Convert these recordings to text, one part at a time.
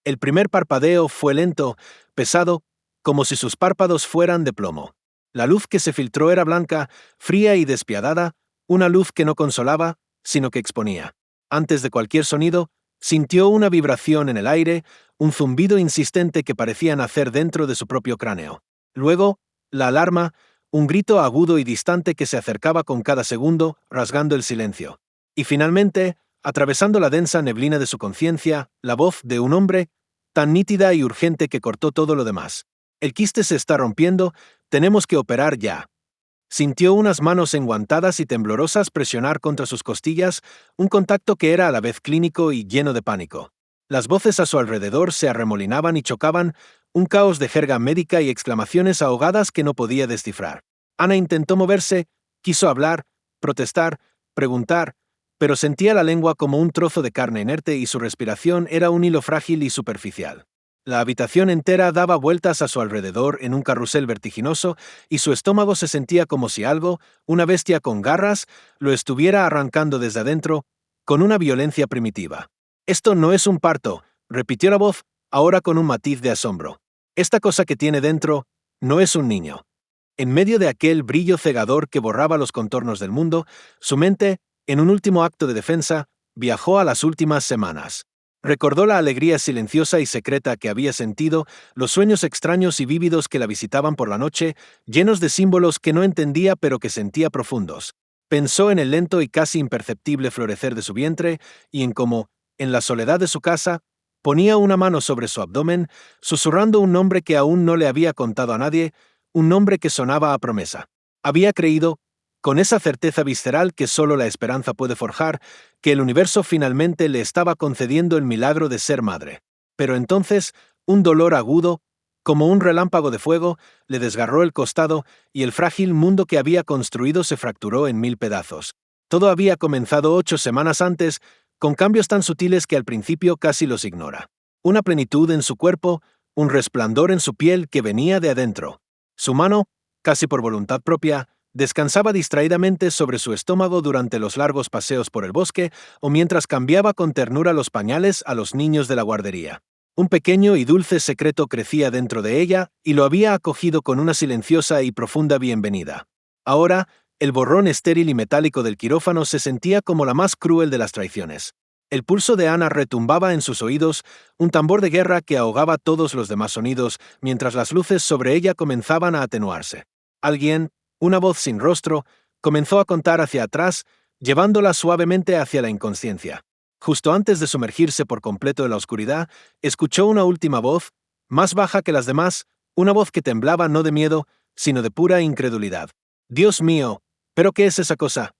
El primer parpadeo fue lento, pesado, como si sus párpados fueran de plomo. La luz que se filtró era blanca, fría y despiadada, una luz que no consolaba, sino que exponía. Antes de cualquier sonido, sintió una vibración en el aire, un zumbido insistente que parecía nacer dentro de su propio cráneo. Luego, la alarma, un grito agudo y distante que se acercaba con cada segundo, rasgando el silencio. Y finalmente, atravesando la densa neblina de su conciencia, la voz de un hombre, tan nítida y urgente que cortó todo lo demás. El quiste se está rompiendo, tenemos que operar ya. Sintió unas manos enguantadas y temblorosas presionar contra sus costillas, un contacto que era a la vez clínico y lleno de pánico. Las voces a su alrededor se arremolinaban y chocaban, un caos de jerga médica y exclamaciones ahogadas que no podía descifrar. Ana intentó moverse, quiso hablar, protestar, preguntar, pero sentía la lengua como un trozo de carne inerte y su respiración era un hilo frágil y superficial. La habitación entera daba vueltas a su alrededor en un carrusel vertiginoso y su estómago se sentía como si algo, una bestia con garras, lo estuviera arrancando desde adentro, con una violencia primitiva. «Esto no es un parto», repitió la voz, ahora con un matiz de asombro. «Esta cosa que tiene dentro no es un niño». En medio de aquel brillo cegador que borraba los contornos del mundo, su mente, en un último acto de defensa, viajó a las últimas semanas. Recordó la alegría silenciosa y secreta que había sentido, los sueños extraños y vívidos que la visitaban por la noche, llenos de símbolos que no entendía pero que sentía profundos. Pensó en el lento y casi imperceptible florecer de su vientre y en cómo, en la soledad de su casa, ponía una mano sobre su abdomen, susurrando un nombre que aún no le había contado a nadie, un nombre que sonaba a promesa. Había creído, con esa certeza visceral que solo la esperanza puede forjar, que el universo finalmente le estaba concediendo el milagro de ser madre. Pero entonces, un dolor agudo, como un relámpago de fuego, le desgarró el costado y el frágil mundo que había construido se fracturó en 1000 pedazos. Todo había comenzado 8 semanas antes, con cambios tan sutiles que al principio casi los ignora. Una plenitud en su cuerpo, un resplandor en su piel que venía de adentro. Su mano, casi por voluntad propia, descansaba distraídamente sobre su estómago durante los largos paseos por el bosque o mientras cambiaba con ternura los pañales a los niños de la guardería. Un pequeño y dulce secreto crecía dentro de ella y lo había acogido con una silenciosa y profunda bienvenida. Ahora, el borrón estéril y metálico del quirófano se sentía como la más cruel de las traiciones. El pulso de Ana retumbaba en sus oídos, un tambor de guerra que ahogaba todos los demás sonidos mientras las luces sobre ella comenzaban a atenuarse. Alguien, una voz sin rostro, comenzó a contar hacia atrás, llevándola suavemente hacia la inconsciencia. Justo antes de sumergirse por completo en la oscuridad, escuchó una última voz, más baja que las demás, una voz que temblaba no de miedo, sino de pura incredulidad. «Dios mío, ¿pero qué es esa cosa?»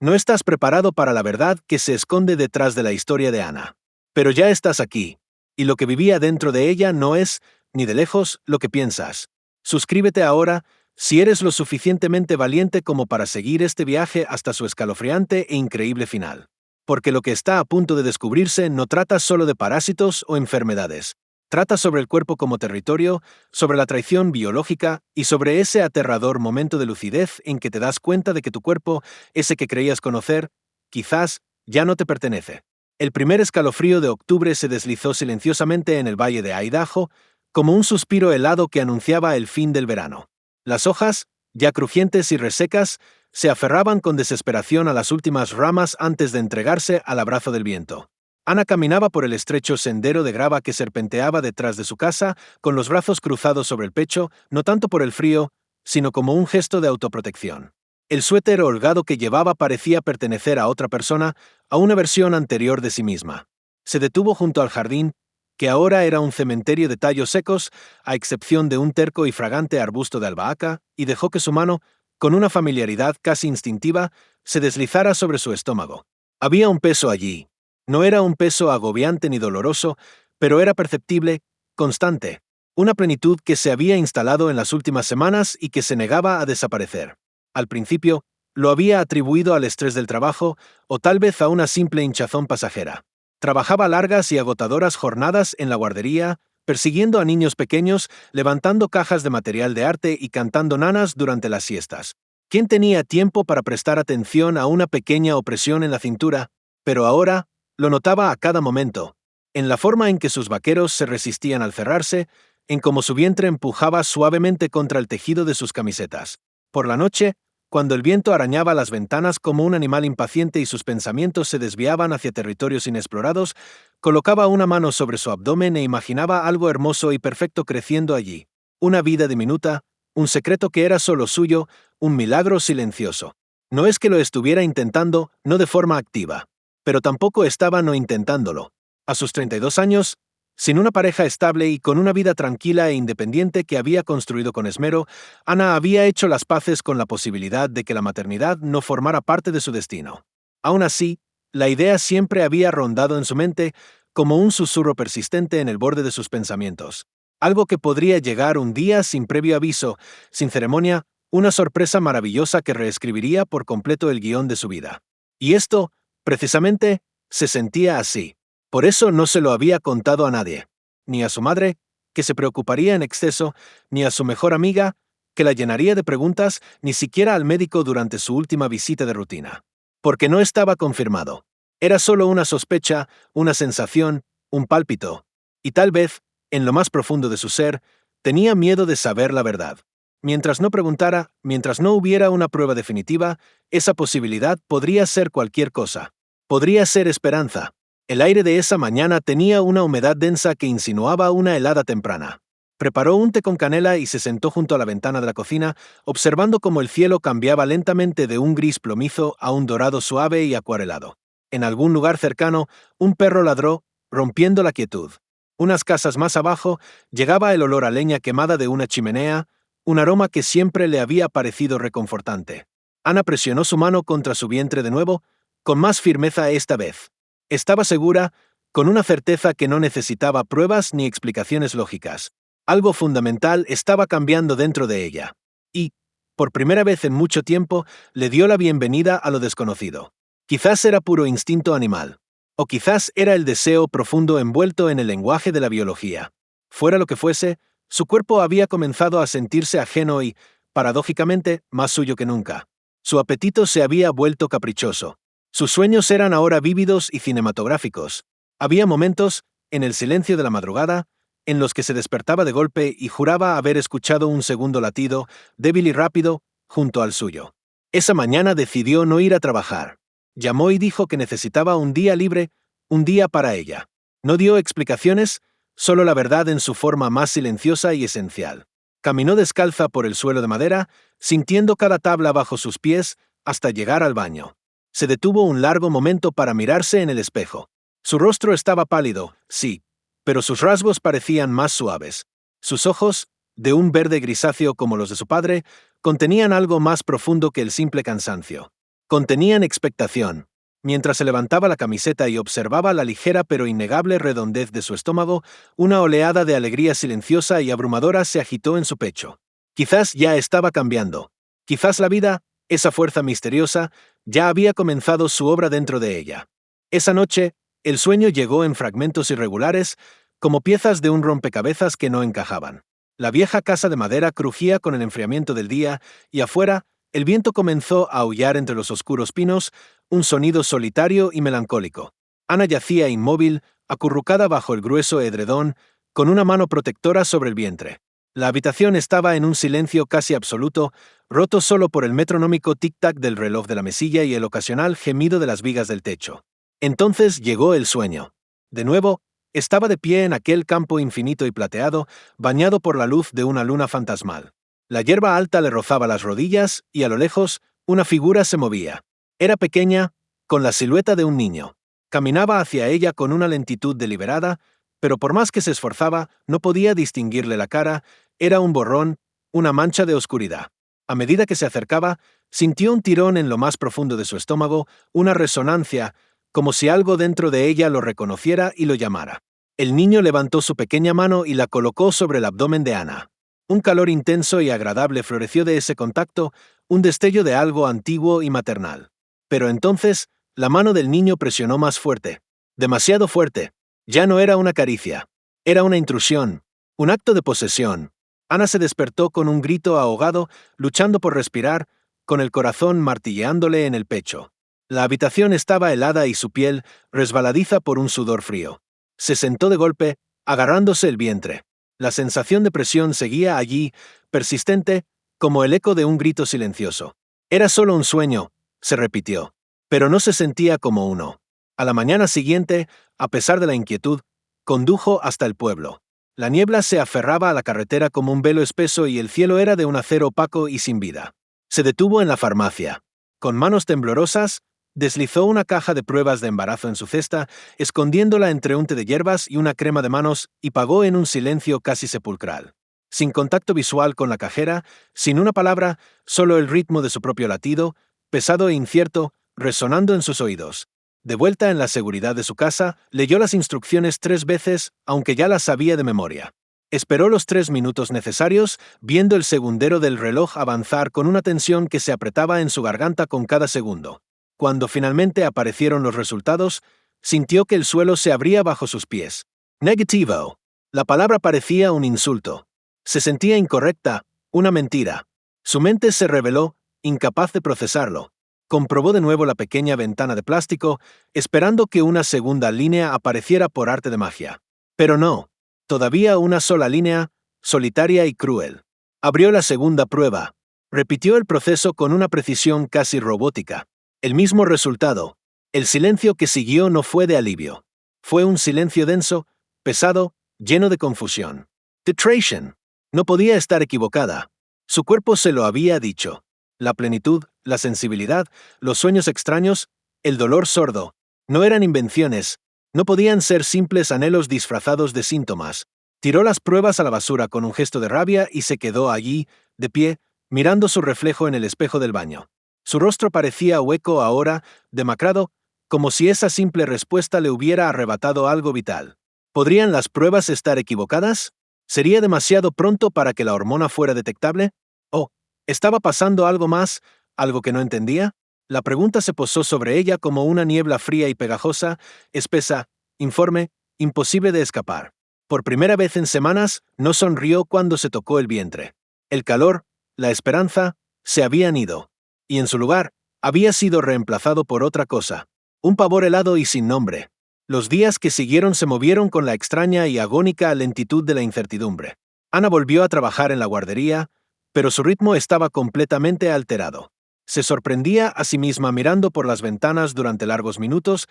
No estás preparado para la verdad que se esconde detrás de la historia de Ana. Pero ya estás aquí, y lo que vivía dentro de ella no es, ni de lejos, lo que piensas. Suscríbete ahora, si eres lo suficientemente valiente como para seguir este viaje hasta su escalofriante e increíble final. Porque lo que está a punto de descubrirse no trata solo de parásitos o enfermedades. Trata sobre el cuerpo como territorio, sobre la traición biológica y sobre ese aterrador momento de lucidez en que te das cuenta de que tu cuerpo, ese que creías conocer, quizás ya no te pertenece. El primer escalofrío de octubre se deslizó silenciosamente en el valle de Idaho, como un suspiro helado que anunciaba el fin del verano. Las hojas, ya crujientes y resecas, se aferraban con desesperación a las últimas ramas antes de entregarse al abrazo del viento. Ana caminaba por el estrecho sendero de grava que serpenteaba detrás de su casa, con los brazos cruzados sobre el pecho, no tanto por el frío, sino como un gesto de autoprotección. El suéter holgado que llevaba parecía pertenecer a otra persona, a una versión anterior de sí misma. Se detuvo junto al jardín, que ahora era un cementerio de tallos secos, a excepción de un terco y fragante arbusto de albahaca, y dejó que su mano, con una familiaridad casi instintiva, se deslizara sobre su estómago. Había un peso allí. No era un peso agobiante ni doloroso, pero era perceptible, constante, una plenitud que se había instalado en las últimas semanas y que se negaba a desaparecer. Al principio, lo había atribuido al estrés del trabajo o tal vez a una simple hinchazón pasajera. Trabajaba largas y agotadoras jornadas en la guardería, persiguiendo a niños pequeños, levantando cajas de material de arte y cantando nanas durante las siestas. ¿Quién tenía tiempo para prestar atención a una pequeña opresión en la cintura? Pero ahora, lo notaba a cada momento. en la forma en que sus vaqueros se resistían al cerrarse, en cómo su vientre empujaba suavemente contra el tejido de sus camisetas. Por la noche, cuando el viento arañaba las ventanas como un animal impaciente y sus pensamientos se desviaban hacia territorios inexplorados, colocaba una mano sobre su abdomen e imaginaba algo hermoso y perfecto creciendo allí. Una vida diminuta, un secreto que era solo suyo, un milagro silencioso. No es que lo estuviera intentando, no de forma activa, pero tampoco estaba no intentándolo. A sus 32 años, sin una pareja estable y con una vida tranquila e independiente que había construido con esmero, Ana había hecho las paces con la posibilidad de que la maternidad no formara parte de su destino. Aún así, la idea siempre había rondado en su mente como un susurro persistente en el borde de sus pensamientos. Algo que podría llegar un día sin previo aviso, sin ceremonia, una sorpresa maravillosa que reescribiría por completo el guión de su vida. Y esto, precisamente, se sentía así. Por eso no se lo había contado a nadie, ni a su madre, que se preocuparía en exceso, ni a su mejor amiga, que la llenaría de preguntas, ni siquiera al médico durante su última visita de rutina. Porque no estaba confirmado. Era solo una sospecha, una sensación, un pálpito. Y tal vez, en lo más profundo de su ser, tenía miedo de saber la verdad. Mientras no preguntara, mientras no hubiera una prueba definitiva, esa posibilidad podría ser cualquier cosa. Podría ser esperanza. El aire de esa mañana tenía una humedad densa que insinuaba una helada temprana. Preparó un té con canela y se sentó junto a la ventana de la cocina, observando cómo el cielo cambiaba lentamente de un gris plomizo a un dorado suave y acuarelado. En algún lugar cercano, un perro ladró, rompiendo la quietud. Unas casas más abajo, llegaba el olor a leña quemada de una chimenea, un aroma que siempre le había parecido reconfortante. Ana presionó su mano contra su vientre de nuevo, con más firmeza esta vez. Estaba segura, con una certeza que no necesitaba pruebas ni explicaciones lógicas. Algo fundamental estaba cambiando dentro de ella. Y, por primera vez en mucho tiempo, le dio la bienvenida a lo desconocido. Quizás era puro instinto animal. O quizás era el deseo profundo envuelto en el lenguaje de la biología. Fuera lo que fuese, su cuerpo había comenzado a sentirse ajeno y, paradójicamente, más suyo que nunca. Su apetito se había vuelto caprichoso. Sus sueños eran ahora vívidos y cinematográficos. Había momentos, en el silencio de la madrugada, en los que se despertaba de golpe y juraba haber escuchado un segundo latido, débil y rápido, junto al suyo. Esa mañana decidió no ir a trabajar. Llamó y dijo que necesitaba un día libre, un día para ella. No dio explicaciones, solo la verdad en su forma más silenciosa y esencial. Caminó descalza por el suelo de madera, sintiendo cada tabla bajo sus pies, hasta llegar al baño. Se detuvo un largo momento para mirarse en el espejo. Su rostro estaba pálido, sí, pero sus rasgos parecían más suaves. Sus ojos, de un verde grisáceo como los de su padre, contenían algo más profundo que el simple cansancio. Contenían expectación. Mientras se levantaba la camiseta y observaba la ligera pero innegable redondez de su estómago, una oleada de alegría silenciosa y abrumadora se agitó en su pecho. Quizás ya estaba cambiando. Quizás la vida, esa fuerza misteriosa, ya había comenzado su obra dentro de ella. Esa noche, el sueño llegó en fragmentos irregulares, como piezas de un rompecabezas que no encajaban. La vieja casa de madera crujía con el enfriamiento del día, y afuera, el viento comenzó a aullar entre los oscuros pinos, un sonido solitario y melancólico. Ana yacía inmóvil, acurrucada bajo el grueso edredón, con una mano protectora sobre el vientre. La habitación estaba en un silencio casi absoluto, roto solo por el metronómico tic-tac del reloj de la mesilla y el ocasional gemido de las vigas del techo. Entonces llegó el sueño. De nuevo, estaba de pie en aquel campo infinito y plateado, bañado por la luz de una luna fantasmal. La hierba alta le rozaba las rodillas y a lo lejos, una figura se movía. Era pequeña, con la silueta de un niño. Caminaba hacia ella con una lentitud deliberada, pero por más que se esforzaba, no podía distinguirle la cara, era un borrón, una mancha de oscuridad. A medida que se acercaba, sintió un tirón en lo más profundo de su estómago, una resonancia, como si algo dentro de ella lo reconociera y lo llamara. El niño levantó su pequeña mano y la colocó sobre el abdomen de Ana. Un calor intenso y agradable floreció de ese contacto, un destello de algo antiguo y maternal. Pero entonces, la mano del niño presionó más fuerte. Demasiado fuerte. Ya no era una caricia. Era una intrusión. Un acto de posesión. Ana se despertó con un grito ahogado, luchando por respirar, con el corazón martilleándole en el pecho. La habitación estaba helada y su piel, resbaladiza por un sudor frío. Se sentó de golpe, agarrándose el vientre. La sensación de presión seguía allí, persistente, como el eco de un grito silencioso. Era solo un sueño, se repitió. Pero no se sentía como uno. A la mañana siguiente, a pesar de la inquietud, condujo hasta el pueblo. La niebla se aferraba a la carretera como un velo espeso y el cielo era de un acero opaco y sin vida. Se detuvo en la farmacia. Con manos temblorosas, deslizó una caja de pruebas de embarazo en su cesta, escondiéndola entre un té de hierbas y una crema de manos, y pagó en un silencio casi sepulcral. Sin contacto visual con la cajera, sin una palabra, solo el ritmo de su propio latido, pesado e incierto, resonando en sus oídos. De vuelta en la seguridad de su casa, leyó las instrucciones 3 veces, aunque ya las sabía de memoria. Esperó los 3 minutos necesarios, viendo el segundero del reloj avanzar con una tensión que se apretaba en su garganta con cada segundo. Cuando finalmente aparecieron los resultados, sintió que el suelo se abría bajo sus pies. Negativo. La palabra parecía un insulto. Se sentía incorrecta, una mentira. Su mente se rebeló, incapaz de procesarlo. Comprobó de nuevo la pequeña ventana de plástico, esperando que una segunda línea apareciera por arte de magia. Pero no. Todavía una sola línea, solitaria y cruel. Abrió la segunda prueba. Repitió el proceso con una precisión casi robótica. El mismo resultado. El silencio que siguió no fue de alivio. Fue un silencio denso, pesado, lleno de confusión. Titration. No podía estar equivocada. Su cuerpo se lo había dicho. La plenitud, la sensibilidad, los sueños extraños, el dolor sordo, no eran invenciones, no podían ser simples anhelos disfrazados de síntomas. Tiró las pruebas a la basura con un gesto de rabia y se quedó allí, de pie, mirando su reflejo en el espejo del baño. Su rostro parecía hueco ahora, demacrado, como si esa simple respuesta le hubiera arrebatado algo vital. ¿Podrían las pruebas estar equivocadas? ¿Sería demasiado pronto para que la hormona fuera detectable? ¿O estaba pasando algo más, algo que no entendía? La pregunta se posó sobre ella como una niebla fría y pegajosa, espesa, informe, imposible de escapar. Por primera vez en semanas, no sonrió cuando se tocó el vientre. El calor, la esperanza, se habían ido. Y en su lugar, había sido reemplazado por otra cosa. Un pavor helado y sin nombre. Los días que siguieron se movieron con la extraña y agónica lentitud de la incertidumbre. Ana volvió a trabajar en la guardería, pero su ritmo estaba completamente alterado. Se sorprendía a sí misma mirando por las ventanas durante largos minutos,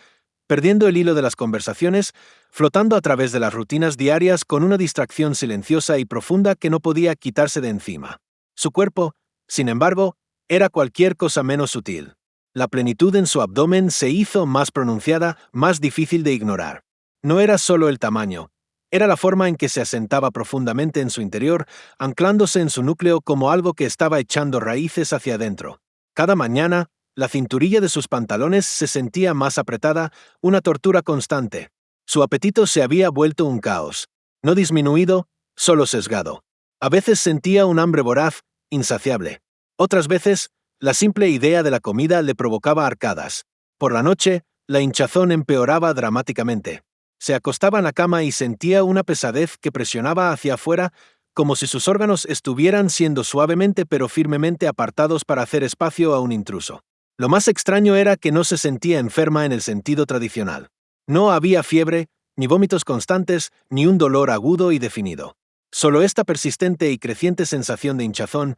perdiendo el hilo de las conversaciones, flotando a través de las rutinas diarias con una distracción silenciosa y profunda que no podía quitarse de encima. Su cuerpo, sin embargo, era cualquier cosa menos sutil. La plenitud en su abdomen se hizo más pronunciada, más difícil de ignorar. No era solo el tamaño, era la forma en que se asentaba profundamente en su interior, anclándose en su núcleo como algo que estaba echando raíces hacia adentro. Cada mañana, la cinturilla de sus pantalones se sentía más apretada, una tortura constante. Su apetito se había vuelto un caos. No disminuido, solo sesgado. A veces sentía un hambre voraz, insaciable. Otras veces, la simple idea de la comida le provocaba arcadas. Por la noche, la hinchazón empeoraba dramáticamente. Se acostaba en la cama y sentía una pesadez que presionaba hacia afuera, como si sus órganos estuvieran siendo suavemente pero firmemente apartados para hacer espacio a un intruso. Lo más extraño era que no se sentía enferma en el sentido tradicional. No había fiebre, ni vómitos constantes, ni un dolor agudo y definido. Solo esta persistente y creciente sensación de hinchazón,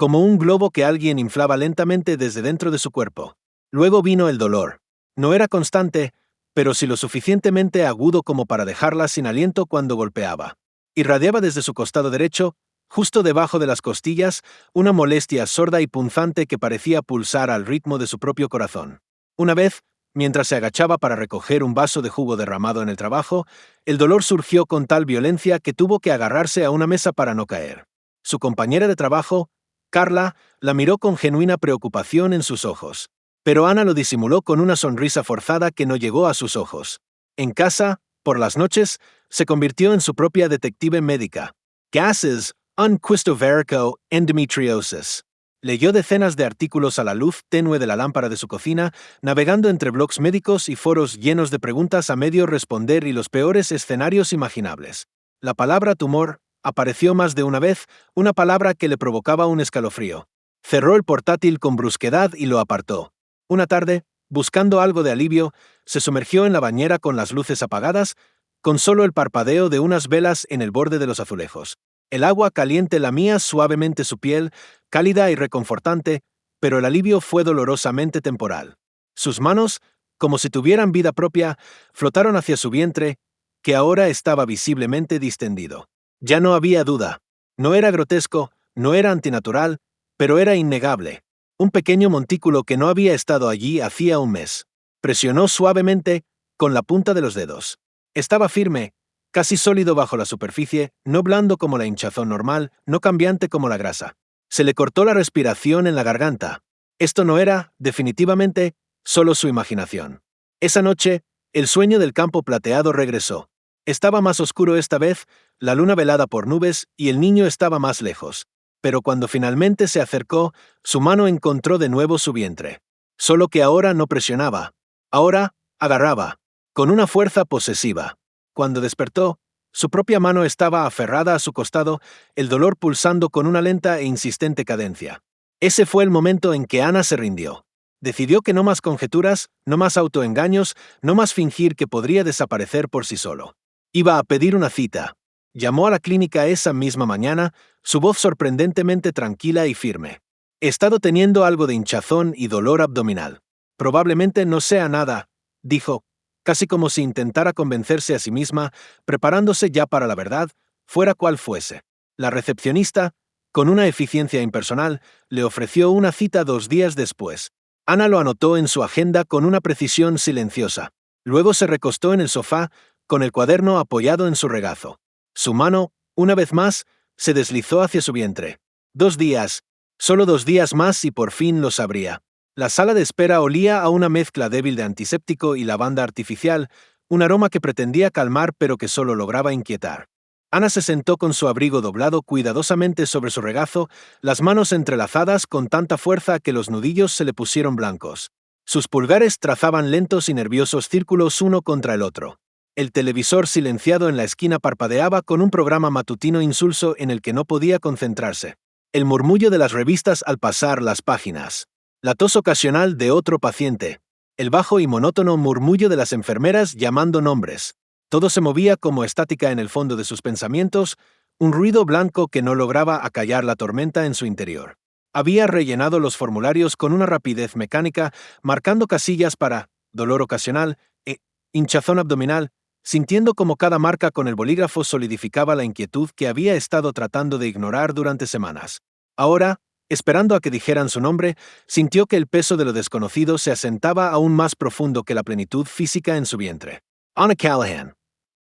como un globo que alguien inflaba lentamente desde dentro de su cuerpo. Luego vino el dolor. No era constante, pero sí lo suficientemente agudo como para dejarla sin aliento cuando golpeaba. Irradiaba desde su costado derecho, justo debajo de las costillas, una molestia sorda y punzante que parecía pulsar al ritmo de su propio corazón. Una vez, mientras se agachaba para recoger un vaso de jugo derramado en el trabajo, el dolor surgió con tal violencia que tuvo que agarrarse a una mesa para no caer. Su compañera de trabajo, Carla, la miró con genuina preocupación en sus ojos. Pero Ana lo disimuló con una sonrisa forzada que no llegó a sus ojos. En casa, por las noches, se convirtió en su propia detective médica. Gases, unquistoverico, endometriosis. Leyó decenas de artículos a la luz tenue de la lámpara de su cocina, navegando entre blogs médicos y foros llenos de preguntas a medio responder y los peores escenarios imaginables. La palabra tumor apareció más de una vez, una palabra que le provocaba un escalofrío. Cerró el portátil con brusquedad y lo apartó. Una tarde, buscando algo de alivio, se sumergió en la bañera con las luces apagadas, con solo el parpadeo de unas velas en el borde de los azulejos. El agua caliente lamía suavemente su piel, cálida y reconfortante, pero el alivio fue dolorosamente temporal. Sus manos, como si tuvieran vida propia, flotaron hacia su vientre, que ahora estaba visiblemente distendido. Ya no había duda. No era grotesco, no era antinatural, pero era innegable. Un pequeño montículo que no había estado allí hacía un mes. Presionó suavemente con la punta de los dedos. Estaba firme, casi sólido bajo la superficie, no blando como la hinchazón normal, no cambiante como la grasa. Se le cortó la respiración en la garganta. Esto no era, definitivamente, solo su imaginación. Esa noche, el sueño del campo plateado regresó. Estaba más oscuro esta vez, la luna velada por nubes y el niño estaba más lejos. Pero cuando finalmente se acercó, su mano encontró de nuevo su vientre. Solo que ahora no presionaba. Ahora, agarraba. Con una fuerza posesiva. Cuando despertó, su propia mano estaba aferrada a su costado, el dolor pulsando con una lenta e insistente cadencia. Ese fue el momento en que Ana se rindió. Decidió que no más conjeturas, no más autoengaños, no más fingir que podría desaparecer por sí solo. Iba a pedir una cita. Llamó a la clínica esa misma mañana, su voz sorprendentemente tranquila y firme. He estado teniendo algo de hinchazón y dolor abdominal. Probablemente no sea nada, dijo, casi como si intentara convencerse a sí misma, preparándose ya para la verdad, fuera cual fuese. La recepcionista, con una eficiencia impersonal, le ofreció una cita 2 días después. Ana lo anotó en su agenda con una precisión silenciosa. Luego se recostó en el sofá, con el cuaderno apoyado en su regazo. Su mano, una vez más, se deslizó hacia su vientre. 2 días, solo 2 días más y por fin lo sabría. La sala de espera olía a una mezcla débil de antiséptico y lavanda artificial, un aroma que pretendía calmar pero que solo lograba inquietar. Ana se sentó con su abrigo doblado cuidadosamente sobre su regazo, las manos entrelazadas con tanta fuerza que los nudillos se le pusieron blancos. Sus pulgares trazaban lentos y nerviosos círculos uno contra el otro. El televisor silenciado en la esquina parpadeaba con un programa matutino insulso en el que no podía concentrarse. El murmullo de las revistas al pasar las páginas. La tos ocasional de otro paciente. El bajo y monótono murmullo de las enfermeras llamando nombres. Todo se movía como estática en el fondo de sus pensamientos, un ruido blanco que no lograba acallar la tormenta en su interior. Había rellenado los formularios con una rapidez mecánica, marcando casillas para dolor ocasional e hinchazón abdominal, sintiendo como cada marca con el bolígrafo solidificaba la inquietud que había estado tratando de ignorar durante semanas. Ahora, esperando a que dijeran su nombre, sintió que el peso de lo desconocido se asentaba aún más profundo que la plenitud física en su vientre. Anna Callahan.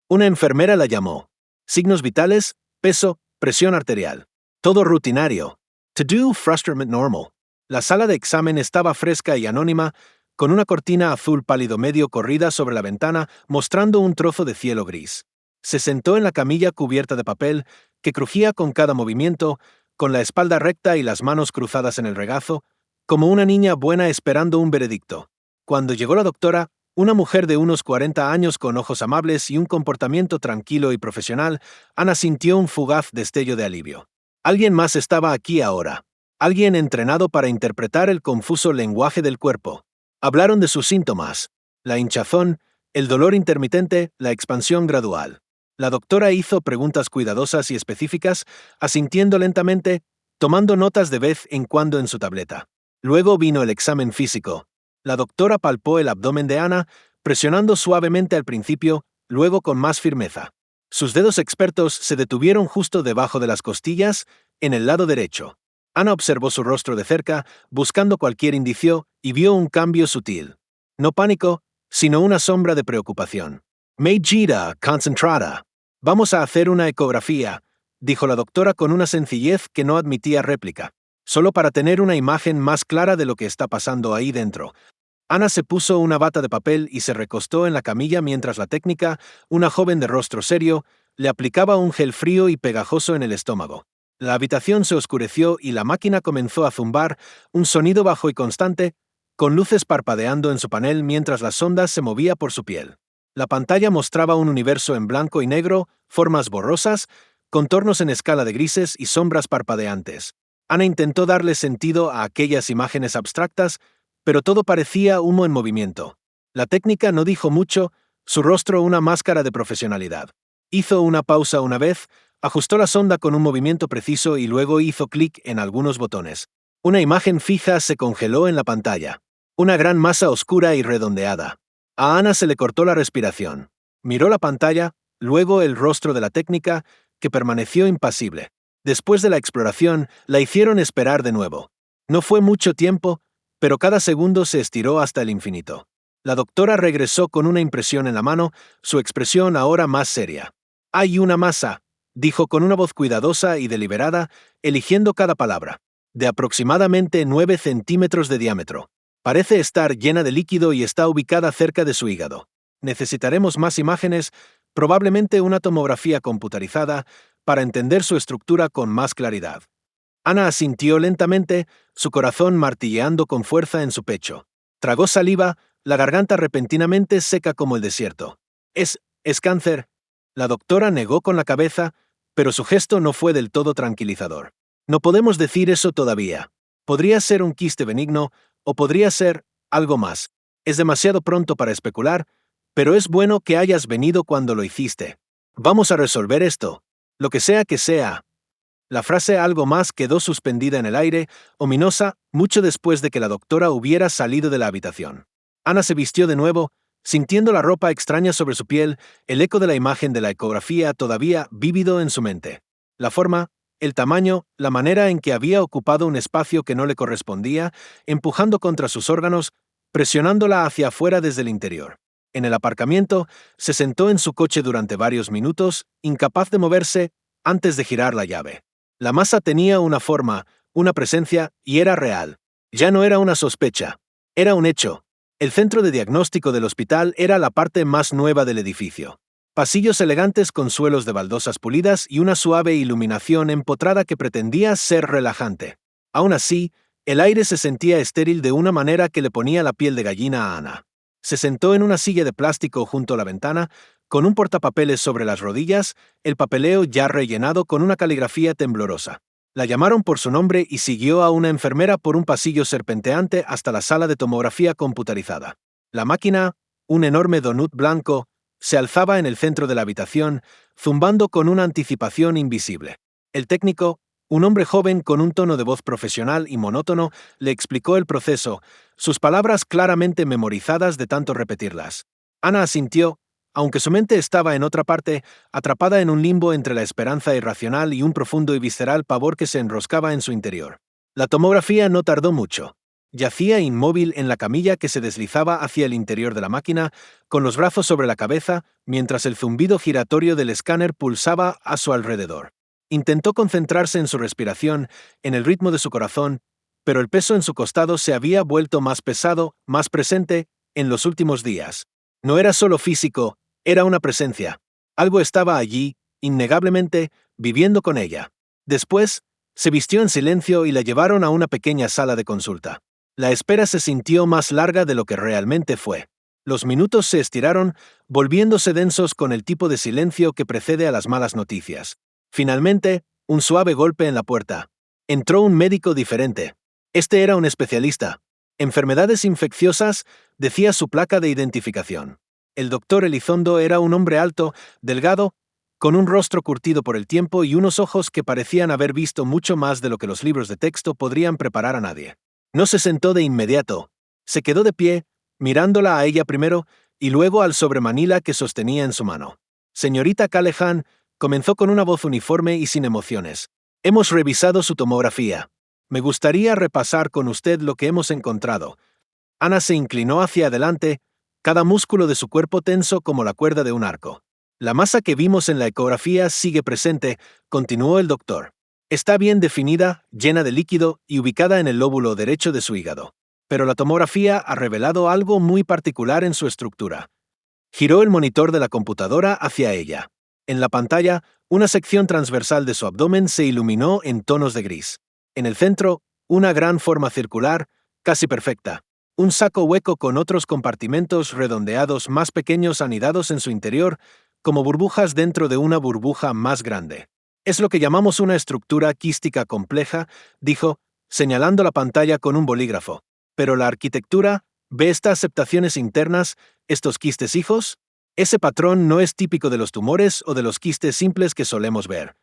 Una enfermera la llamó. Signos vitales, peso, presión arterial. Todo rutinario. To do frustrament normal. La sala de examen estaba fresca y anónima, con una cortina azul pálido medio corrida sobre la ventana, mostrando un trozo de cielo gris. Se sentó en la camilla cubierta de papel, que crujía con cada movimiento, con la espalda recta y las manos cruzadas en el regazo, como una niña buena esperando un veredicto. Cuando llegó la doctora, una mujer de unos 40 años con ojos amables y un comportamiento tranquilo y profesional, Ana sintió un fugaz destello de alivio. Alguien más estaba aquí ahora. Alguien entrenado para interpretar el confuso lenguaje del cuerpo. Hablaron de sus síntomas: la hinchazón, el dolor intermitente, la expansión gradual. La doctora hizo preguntas cuidadosas y específicas, asintiendo lentamente, tomando notas de vez en cuando en su tableta. Luego vino el examen físico. La doctora palpó el abdomen de Ana, presionando suavemente al principio, luego con más firmeza. Sus dedos expertos se detuvieron justo debajo de las costillas, en el lado derecho. Ana observó su rostro de cerca, buscando cualquier indicio, y vio un cambio sutil. No pánico, sino una sombra de preocupación. Meijida, concentrada. Vamos a hacer una ecografía, dijo la doctora con una sencillez que no admitía réplica, solo para tener una imagen más clara de lo que está pasando ahí dentro. Ana se puso una bata de papel y se recostó en la camilla mientras la técnica, una joven de rostro serio, le aplicaba un gel frío y pegajoso en el estómago. La habitación se oscureció y la máquina comenzó a zumbar, un sonido bajo y constante, con luces parpadeando en su panel mientras la sonda se movía por su piel. La pantalla mostraba un universo en blanco y negro, formas borrosas, contornos en escala de grises y sombras parpadeantes. Ana intentó darle sentido a aquellas imágenes abstractas, pero todo parecía humo en movimiento. La técnica no dijo mucho, su rostro una máscara de profesionalidad. Hizo una pausa una vez, ajustó la sonda con un movimiento preciso y luego hizo clic en algunos botones. Una imagen fija se congeló en la pantalla. Una gran masa oscura y redondeada. A Ana se le cortó la respiración. Miró la pantalla, luego el rostro de la técnica, que permaneció impasible. Después de la exploración, la hicieron esperar de nuevo. No fue mucho tiempo, pero cada segundo se estiró hasta el infinito. La doctora regresó con una impresión en la mano, su expresión ahora más seria. «Hay una masa», dijo con una voz cuidadosa y deliberada, eligiendo cada palabra, de aproximadamente 9 centímetros de diámetro. Parece estar llena de líquido y está ubicada cerca de su hígado. Necesitaremos más imágenes, probablemente una tomografía computarizada, para entender su estructura con más claridad. Ana asintió lentamente, su corazón martilleando con fuerza en su pecho. Tragó saliva, la garganta repentinamente seca como el desierto. Es cáncer». La doctora negó con la cabeza, pero su gesto no fue del todo tranquilizador. «No podemos decir eso todavía. Podría ser un quiste benigno, o podría ser algo más. Es demasiado pronto para especular, pero es bueno que hayas venido cuando lo hiciste. Vamos a resolver esto. Lo que sea que sea». La frase «algo más» quedó suspendida en el aire, ominosa, mucho después de que la doctora hubiera salido de la habitación. Ana se vistió de nuevo, sintiendo la ropa extraña sobre su piel, el eco de la imagen de la ecografía todavía vívido en su mente. La forma, el tamaño, la manera en que había ocupado un espacio que no le correspondía, empujando contra sus órganos, presionándola hacia afuera desde el interior. En el aparcamiento, se sentó en su coche durante varios minutos, incapaz de moverse, antes de girar la llave. La masa tenía una forma, una presencia, y era real. Ya no era una sospecha. Era un hecho. El centro de diagnóstico del hospital era la parte más nueva del edificio. Pasillos elegantes con suelos de baldosas pulidas y una suave iluminación empotrada que pretendía ser relajante. Aún así, el aire se sentía estéril de una manera que le ponía la piel de gallina a Ana. Se sentó en una silla de plástico junto a la ventana, con un portapapeles sobre las rodillas, el papeleo ya rellenado con una caligrafía temblorosa. La llamaron por su nombre y siguió a una enfermera por un pasillo serpenteante hasta la sala de tomografía computarizada. La máquina, un enorme donut blanco, se alzaba en el centro de la habitación, zumbando con una anticipación invisible. El técnico, un hombre joven con un tono de voz profesional y monótono, le explicó el proceso, sus palabras claramente memorizadas de tanto repetirlas. Ana asintió, aunque su mente estaba en otra parte, atrapada en un limbo entre la esperanza irracional y un profundo y visceral pavor que se enroscaba en su interior. La tomografía no tardó mucho. Yacía inmóvil en la camilla que se deslizaba hacia el interior de la máquina, con los brazos sobre la cabeza, mientras el zumbido giratorio del escáner pulsaba a su alrededor. Intentó concentrarse en su respiración, en el ritmo de su corazón, pero el peso en su costado se había vuelto más pesado, más presente, en los últimos días. No era solo físico, era una presencia. Algo estaba allí, innegablemente, viviendo con ella. Después, se vistió en silencio y la llevaron a una pequeña sala de consulta. La espera se sintió más larga de lo que realmente fue. Los minutos se estiraron, volviéndose densos con el tipo de silencio que precede a las malas noticias. Finalmente, un suave golpe en la puerta. Entró un médico diferente. Este era un especialista. Enfermedades infecciosas, decía su placa de identificación. El doctor Elizondo era un hombre alto, delgado, con un rostro curtido por el tiempo y unos ojos que parecían haber visto mucho más de lo que los libros de texto podrían preparar a nadie. No se sentó de inmediato. Se quedó de pie, mirándola a ella primero y luego al sobremanila que sostenía en su mano. «Señorita Callahan», comenzó con una voz uniforme y sin emociones. «Hemos revisado su tomografía. Me gustaría repasar con usted lo que hemos encontrado». Ana se inclinó hacia adelante, cada músculo de su cuerpo tenso como la cuerda de un arco. «La masa que vimos en la ecografía sigue presente», continuó el doctor. «Está bien definida, llena de líquido y ubicada en el lóbulo derecho de su hígado. Pero la tomografía ha revelado algo muy particular en su estructura». Giró el monitor de la computadora hacia ella. En la pantalla, una sección transversal de su abdomen se iluminó en tonos de gris. En el centro, una gran forma circular, casi perfecta. Un saco hueco con otros compartimentos redondeados más pequeños anidados en su interior, como burbujas dentro de una burbuja más grande. «Es lo que llamamos una estructura quística compleja», dijo, señalando la pantalla con un bolígrafo. «Pero la arquitectura, ¿ve estas aceptaciones internas, estos quistes hijos? Ese patrón no es típico de los tumores o de los quistes simples que solemos ver.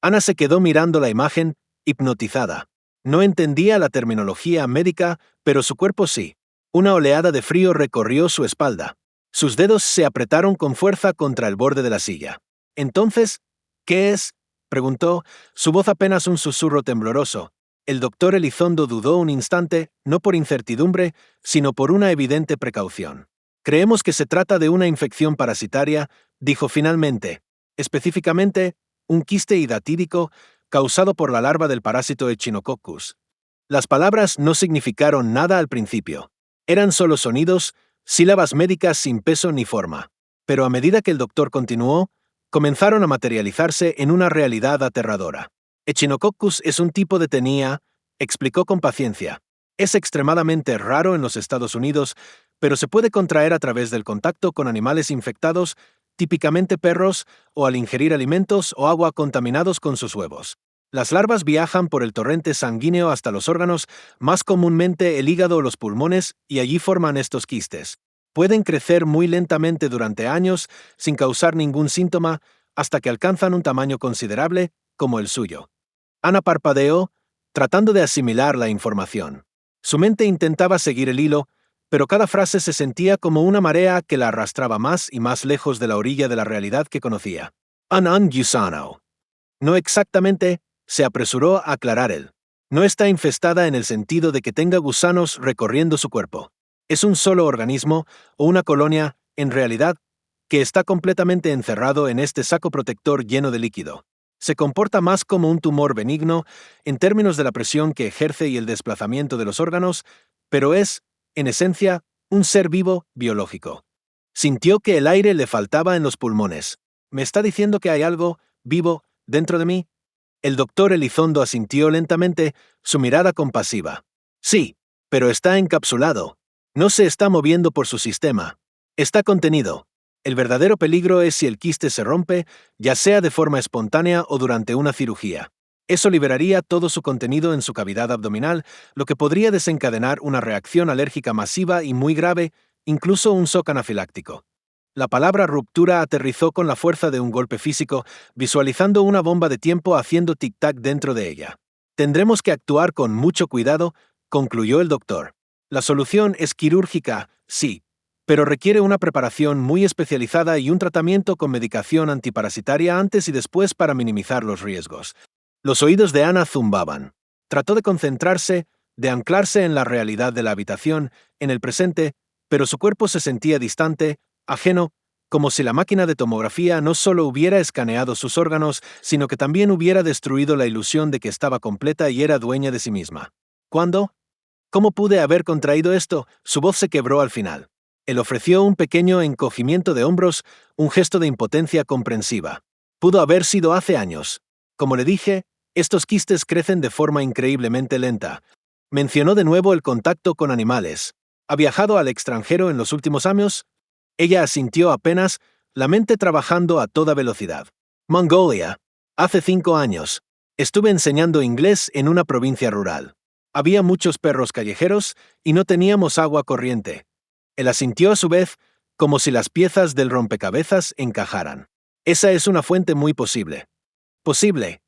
Ana se quedó mirando la imagen, hipnotizada. No entendía la terminología médica, pero su cuerpo sí. Una oleada de frío recorrió su espalda. Sus dedos se apretaron con fuerza contra el borde de la silla. Entonces, ¿qué es?, preguntó, su voz apenas un susurro tembloroso. El doctor Elizondo dudó un instante, no por incertidumbre, sino por una evidente precaución. Creemos que se trata de una infección parasitaria, dijo finalmente. Específicamente, un quiste hidatídico causado por la larva del parásito Echinococcus. Las palabras no significaron nada al principio. Eran solo sonidos, sílabas médicas sin peso ni forma. Pero a medida que el doctor continuó, comenzaron a materializarse en una realidad aterradora. Echinococcus es un tipo de tenía, explicó con paciencia. Es extremadamente raro en los Estados Unidos, pero se puede contraer a través del contacto con animales infectados, típicamente perros, o al ingerir alimentos o agua contaminados con sus huevos. Las larvas viajan por el torrente sanguíneo hasta los órganos, más comúnmente el hígado o los pulmones, y allí forman estos quistes. Pueden crecer muy lentamente durante años, sin causar ningún síntoma, hasta que alcanzan un tamaño considerable, como el suyo. Ana parpadeó, tratando de asimilar la información. Su mente intentaba seguir el hilo, pero cada frase se sentía como una marea que la arrastraba más y más lejos de la orilla de la realidad que conocía. Un gusano. No exactamente, se apresuró a aclarar él. No está infestada en el sentido de que tenga gusanos recorriendo su cuerpo. Es un solo organismo, o una colonia, en realidad, que está completamente encerrado en este saco protector lleno de líquido. Se comporta más como un tumor benigno, en términos de la presión que ejerce y el desplazamiento de los órganos, pero es, en esencia, un ser vivo, biológico. Sintió que el aire le faltaba en los pulmones. ¿Me está diciendo que hay algo, vivo, dentro de mí? El doctor Elizondo asintió lentamente, su mirada compasiva. Sí, pero está encapsulado. No se está moviendo por su sistema. Está contenido. El verdadero peligro es si el quiste se rompe, ya sea de forma espontánea o durante una cirugía. Eso liberaría todo su contenido en su cavidad abdominal, lo que podría desencadenar una reacción alérgica masiva y muy grave, incluso un shock anafiláctico. La palabra ruptura aterrizó con la fuerza de un golpe físico, visualizando una bomba de tiempo haciendo tic-tac dentro de ella. Tendremos que actuar con mucho cuidado, concluyó el doctor. La solución es quirúrgica, sí, pero requiere una preparación muy especializada y un tratamiento con medicación antiparasitaria antes y después para minimizar los riesgos. Los oídos de Ana zumbaban. Trató de concentrarse, de anclarse en la realidad de la habitación, en el presente, pero su cuerpo se sentía distante, ajeno, como si la máquina de tomografía no solo hubiera escaneado sus órganos, sino que también hubiera destruido la ilusión de que estaba completa y era dueña de sí misma. ¿Cuándo? ¿Cómo pude haber contraído esto? Su voz se quebró al final. Él ofreció un pequeño encogimiento de hombros, un gesto de impotencia comprensiva. Pudo haber sido hace años. Como le dije, estos quistes crecen de forma increíblemente lenta. Mencionó de nuevo el contacto con animales. ¿Ha viajado al extranjero en los últimos años? Ella asintió apenas, la mente trabajando a toda velocidad. Mongolia. Hace 5 años. Estuve enseñando inglés en una provincia rural. Había muchos perros callejeros y no teníamos agua corriente. Él asintió a su vez, como si las piezas del rompecabezas encajaran. Esa es una fuente muy posible. Posible.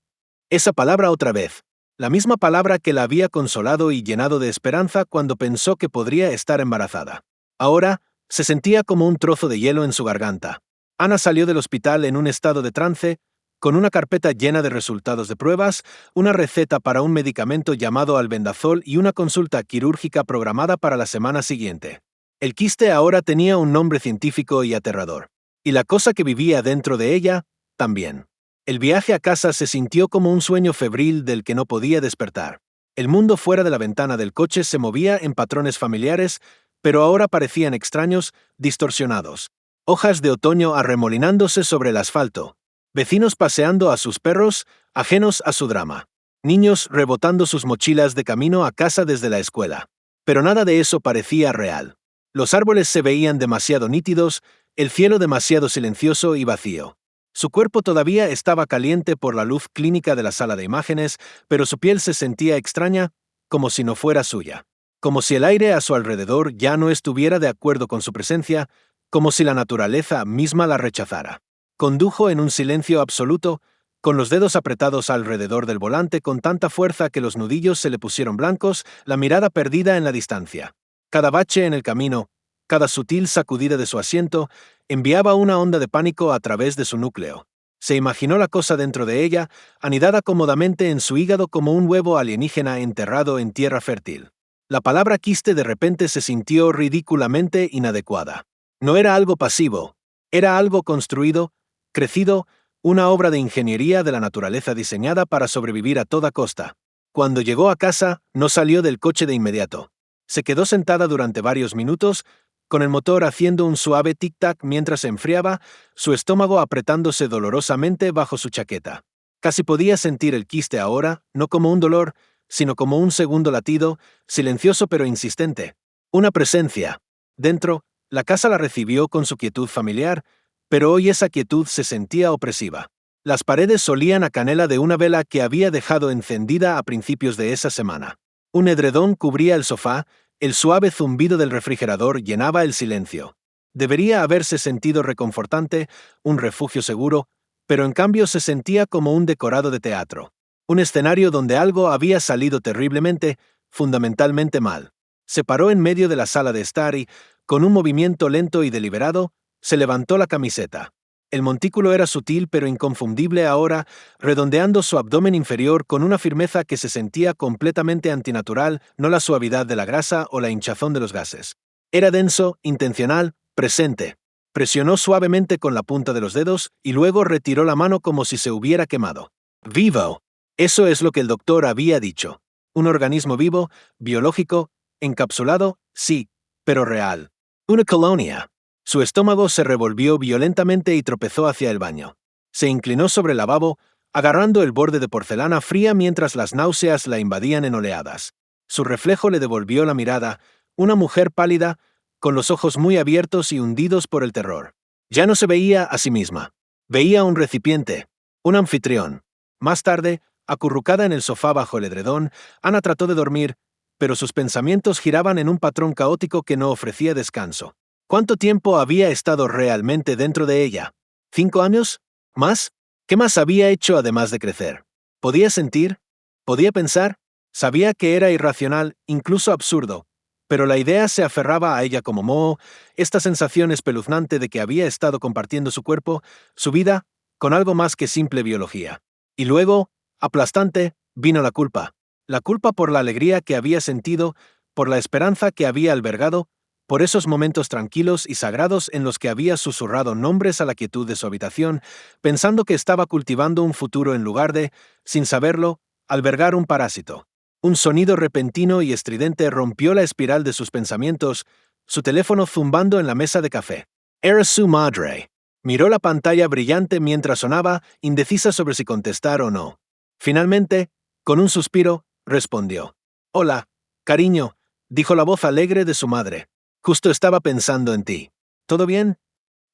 Esa palabra otra vez. La misma palabra que la había consolado y llenado de esperanza cuando pensó que podría estar embarazada. Ahora, se sentía como un trozo de hielo en su garganta. Ana salió del hospital en un estado de trance, con una carpeta llena de resultados de pruebas, una receta para un medicamento llamado albendazol y una consulta quirúrgica programada para la semana siguiente. El quiste ahora tenía un nombre científico y aterrador. Y la cosa que vivía dentro de ella, también. El viaje a casa se sintió como un sueño febril del que no podía despertar. El mundo fuera de la ventana del coche se movía en patrones familiares, pero ahora parecían extraños, distorsionados. Hojas de otoño arremolinándose sobre el asfalto. Vecinos paseando a sus perros, ajenos a su drama. Niños rebotando sus mochilas de camino a casa desde la escuela. Pero nada de eso parecía real. Los árboles se veían demasiado nítidos, el cielo demasiado silencioso y vacío. Su cuerpo todavía estaba caliente por la luz clínica de la sala de imágenes, pero su piel se sentía extraña, como si no fuera suya. Como si el aire a su alrededor ya no estuviera de acuerdo con su presencia, como si la naturaleza misma la rechazara. Condujo en un silencio absoluto, con los dedos apretados alrededor del volante con tanta fuerza que los nudillos se le pusieron blancos, la mirada perdida en la distancia. Cada bache en el camino, cada sutil sacudida de su asiento, enviaba una onda de pánico a través de su núcleo. Se imaginó la cosa dentro de ella, anidada cómodamente en su hígado como un huevo alienígena enterrado en tierra fértil. La palabra quiste de repente se sintió ridículamente inadecuada. No era algo pasivo, era algo construido, crecido, una obra de ingeniería de la naturaleza diseñada para sobrevivir a toda costa. Cuando llegó a casa, no salió del coche de inmediato. Se quedó sentada durante varios minutos, con el motor haciendo un suave tic-tac mientras se enfriaba, su estómago apretándose dolorosamente bajo su chaqueta. Casi podía sentir el quiste ahora, no como un dolor, sino como un segundo latido, silencioso pero insistente. Una presencia. Dentro, la casa la recibió con su quietud familiar, pero hoy esa quietud se sentía opresiva. Las paredes olían a canela de una vela que había dejado encendida a principios de esa semana. Un edredón cubría el sofá, el suave zumbido del refrigerador llenaba el silencio. Debería haberse sentido reconfortante, un refugio seguro, pero en cambio se sentía como un decorado de teatro. Un escenario donde algo había salido terriblemente, fundamentalmente mal. Se paró en medio de la sala de estar y, con un movimiento lento y deliberado, se levantó la camiseta. El montículo era sutil pero inconfundible ahora, redondeando su abdomen inferior con una firmeza que se sentía completamente antinatural, no la suavidad de la grasa o la hinchazón de los gases. Era denso, intencional, presente. Presionó suavemente con la punta de los dedos y luego retiró la mano como si se hubiera quemado. ¡Vivo! Eso es lo que el doctor había dicho. Un organismo vivo, biológico, encapsulado, sí, pero real. Una colonia. Su estómago se revolvió violentamente y tropezó hacia el baño. Se inclinó sobre el lavabo, agarrando el borde de porcelana fría mientras las náuseas la invadían en oleadas. Su reflejo le devolvió la mirada, una mujer pálida, con los ojos muy abiertos y hundidos por el terror. Ya no se veía a sí misma. Veía un recipiente, un anfitrión. Más tarde, acurrucada en el sofá bajo el edredón, Ana trató de dormir, pero sus pensamientos giraban en un patrón caótico que no ofrecía descanso. ¿Cuánto tiempo había estado realmente dentro de ella? ¿5 años? ¿Más? ¿Qué más había hecho además de crecer? ¿Podía sentir? ¿Podía pensar? Sabía que era irracional, incluso absurdo, pero la idea se aferraba a ella como moho, esta sensación espeluznante de que había estado compartiendo su cuerpo, su vida, con algo más que simple biología. Y luego, aplastante, vino la culpa. La culpa por la alegría que había sentido, por la esperanza que había albergado, por esos momentos tranquilos y sagrados en los que había susurrado nombres a la quietud de su habitación, pensando que estaba cultivando un futuro en lugar de, sin saberlo, albergar un parásito. Un sonido repentino y estridente rompió la espiral de sus pensamientos, su teléfono zumbando en la mesa de café. Era su madre. Miró la pantalla brillante mientras sonaba, indecisa sobre si contestar o no. Finalmente, con un suspiro, respondió. «Hola, cariño», dijo la voz alegre de su madre. «Justo estaba pensando en ti. ¿Todo bien?»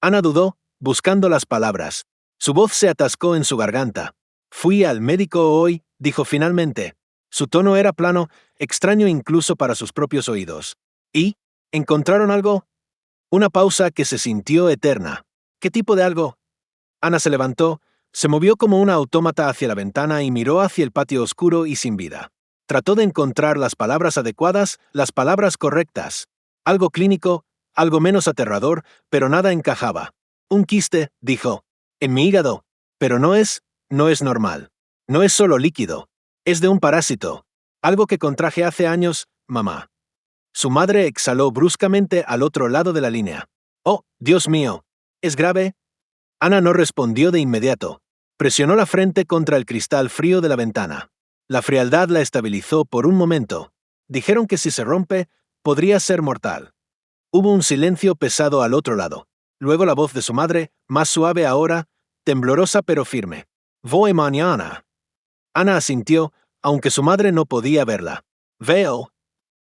Ana dudó, buscando las palabras. Su voz se atascó en su garganta. «Fui al médico hoy», dijo finalmente. Su tono era plano, extraño incluso para sus propios oídos. «¿Y? ¿Encontraron algo?» Una pausa que se sintió eterna. «¿Qué tipo de algo?» Ana se levantó, se movió como una autómata hacia la ventana y miró hacia el patio oscuro y sin vida. Trató de encontrar las palabras adecuadas, las palabras correctas. Algo clínico, algo menos aterrador, pero nada encajaba. «Un quiste», dijo. «En mi hígado. Pero no es normal. No es solo líquido. Es de un parásito. Algo que contraje hace años, mamá». Su madre exhaló bruscamente al otro lado de la línea. «Oh, Dios mío. ¿Es grave?» Ana no respondió de inmediato. Presionó la frente contra el cristal frío de la ventana. La frialdad la estabilizó por un momento. Dijeron que si se rompe, podría ser mortal. Hubo un silencio pesado al otro lado. Luego la voz de su madre, más suave ahora, temblorosa pero firme. «Voy mañana». Ana asintió, aunque su madre no podía verla. «Veo».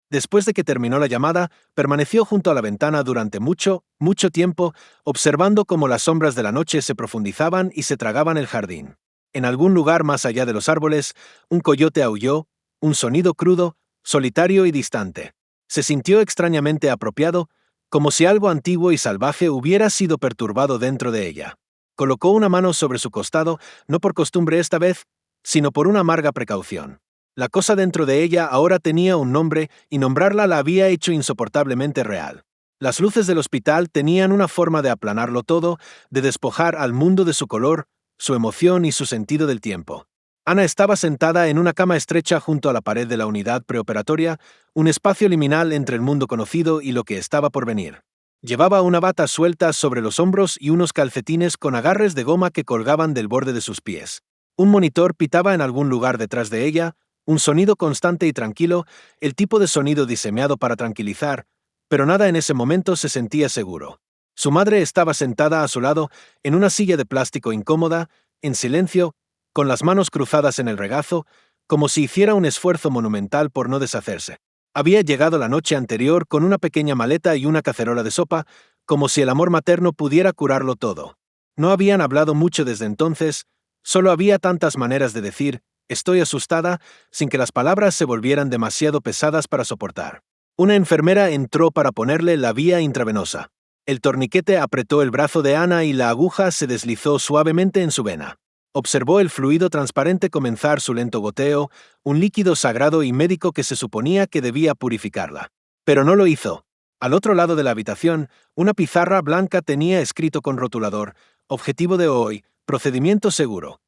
Después de que terminó la llamada, permaneció junto a la ventana durante mucho tiempo, observando cómo las sombras de la noche se profundizaban y se tragaban el jardín. En algún lugar más allá de los árboles, un coyote aulló, un sonido crudo, solitario y distante. Se sintió extrañamente apropiado, como si algo antiguo y salvaje hubiera sido perturbado dentro de ella. Colocó una mano sobre su costado, no por costumbre esta vez, sino por una amarga precaución. La cosa dentro de ella ahora tenía un nombre y nombrarla la había hecho insoportablemente real. Las luces del hospital tenían una forma de aplanarlo todo, de despojar al mundo de su color, su emoción y su sentido del tiempo. Ana estaba sentada en una cama estrecha junto a la pared de la unidad preoperatoria, un espacio liminal entre el mundo conocido y lo que estaba por venir. Llevaba una bata suelta sobre los hombros y unos calcetines con agarres de goma que colgaban del borde de sus pies. Un monitor pitaba en algún lugar detrás de ella, un sonido constante y tranquilo, el tipo de sonido diseñado para tranquilizar, pero nada en ese momento se sentía seguro. Su madre estaba sentada a su lado, en una silla de plástico incómoda, en silencio, con las manos cruzadas en el regazo, como si hiciera un esfuerzo monumental por no deshacerse. Había llegado la noche anterior con una pequeña maleta y una cacerola de sopa, como si el amor materno pudiera curarlo todo. No habían hablado mucho desde entonces, solo había tantas maneras de decir, estoy asustada, sin que las palabras se volvieran demasiado pesadas para soportar. Una enfermera entró para ponerle la vía intravenosa. El torniquete apretó el brazo de Ana y la aguja se deslizó suavemente en su vena. Observó el fluido transparente comenzar su lento goteo, un líquido sagrado y médico que se suponía que debía purificarla. Pero no lo hizo. Al otro lado de la habitación, una pizarra blanca tenía escrito con rotulador, objetivo de hoy, procedimiento seguro.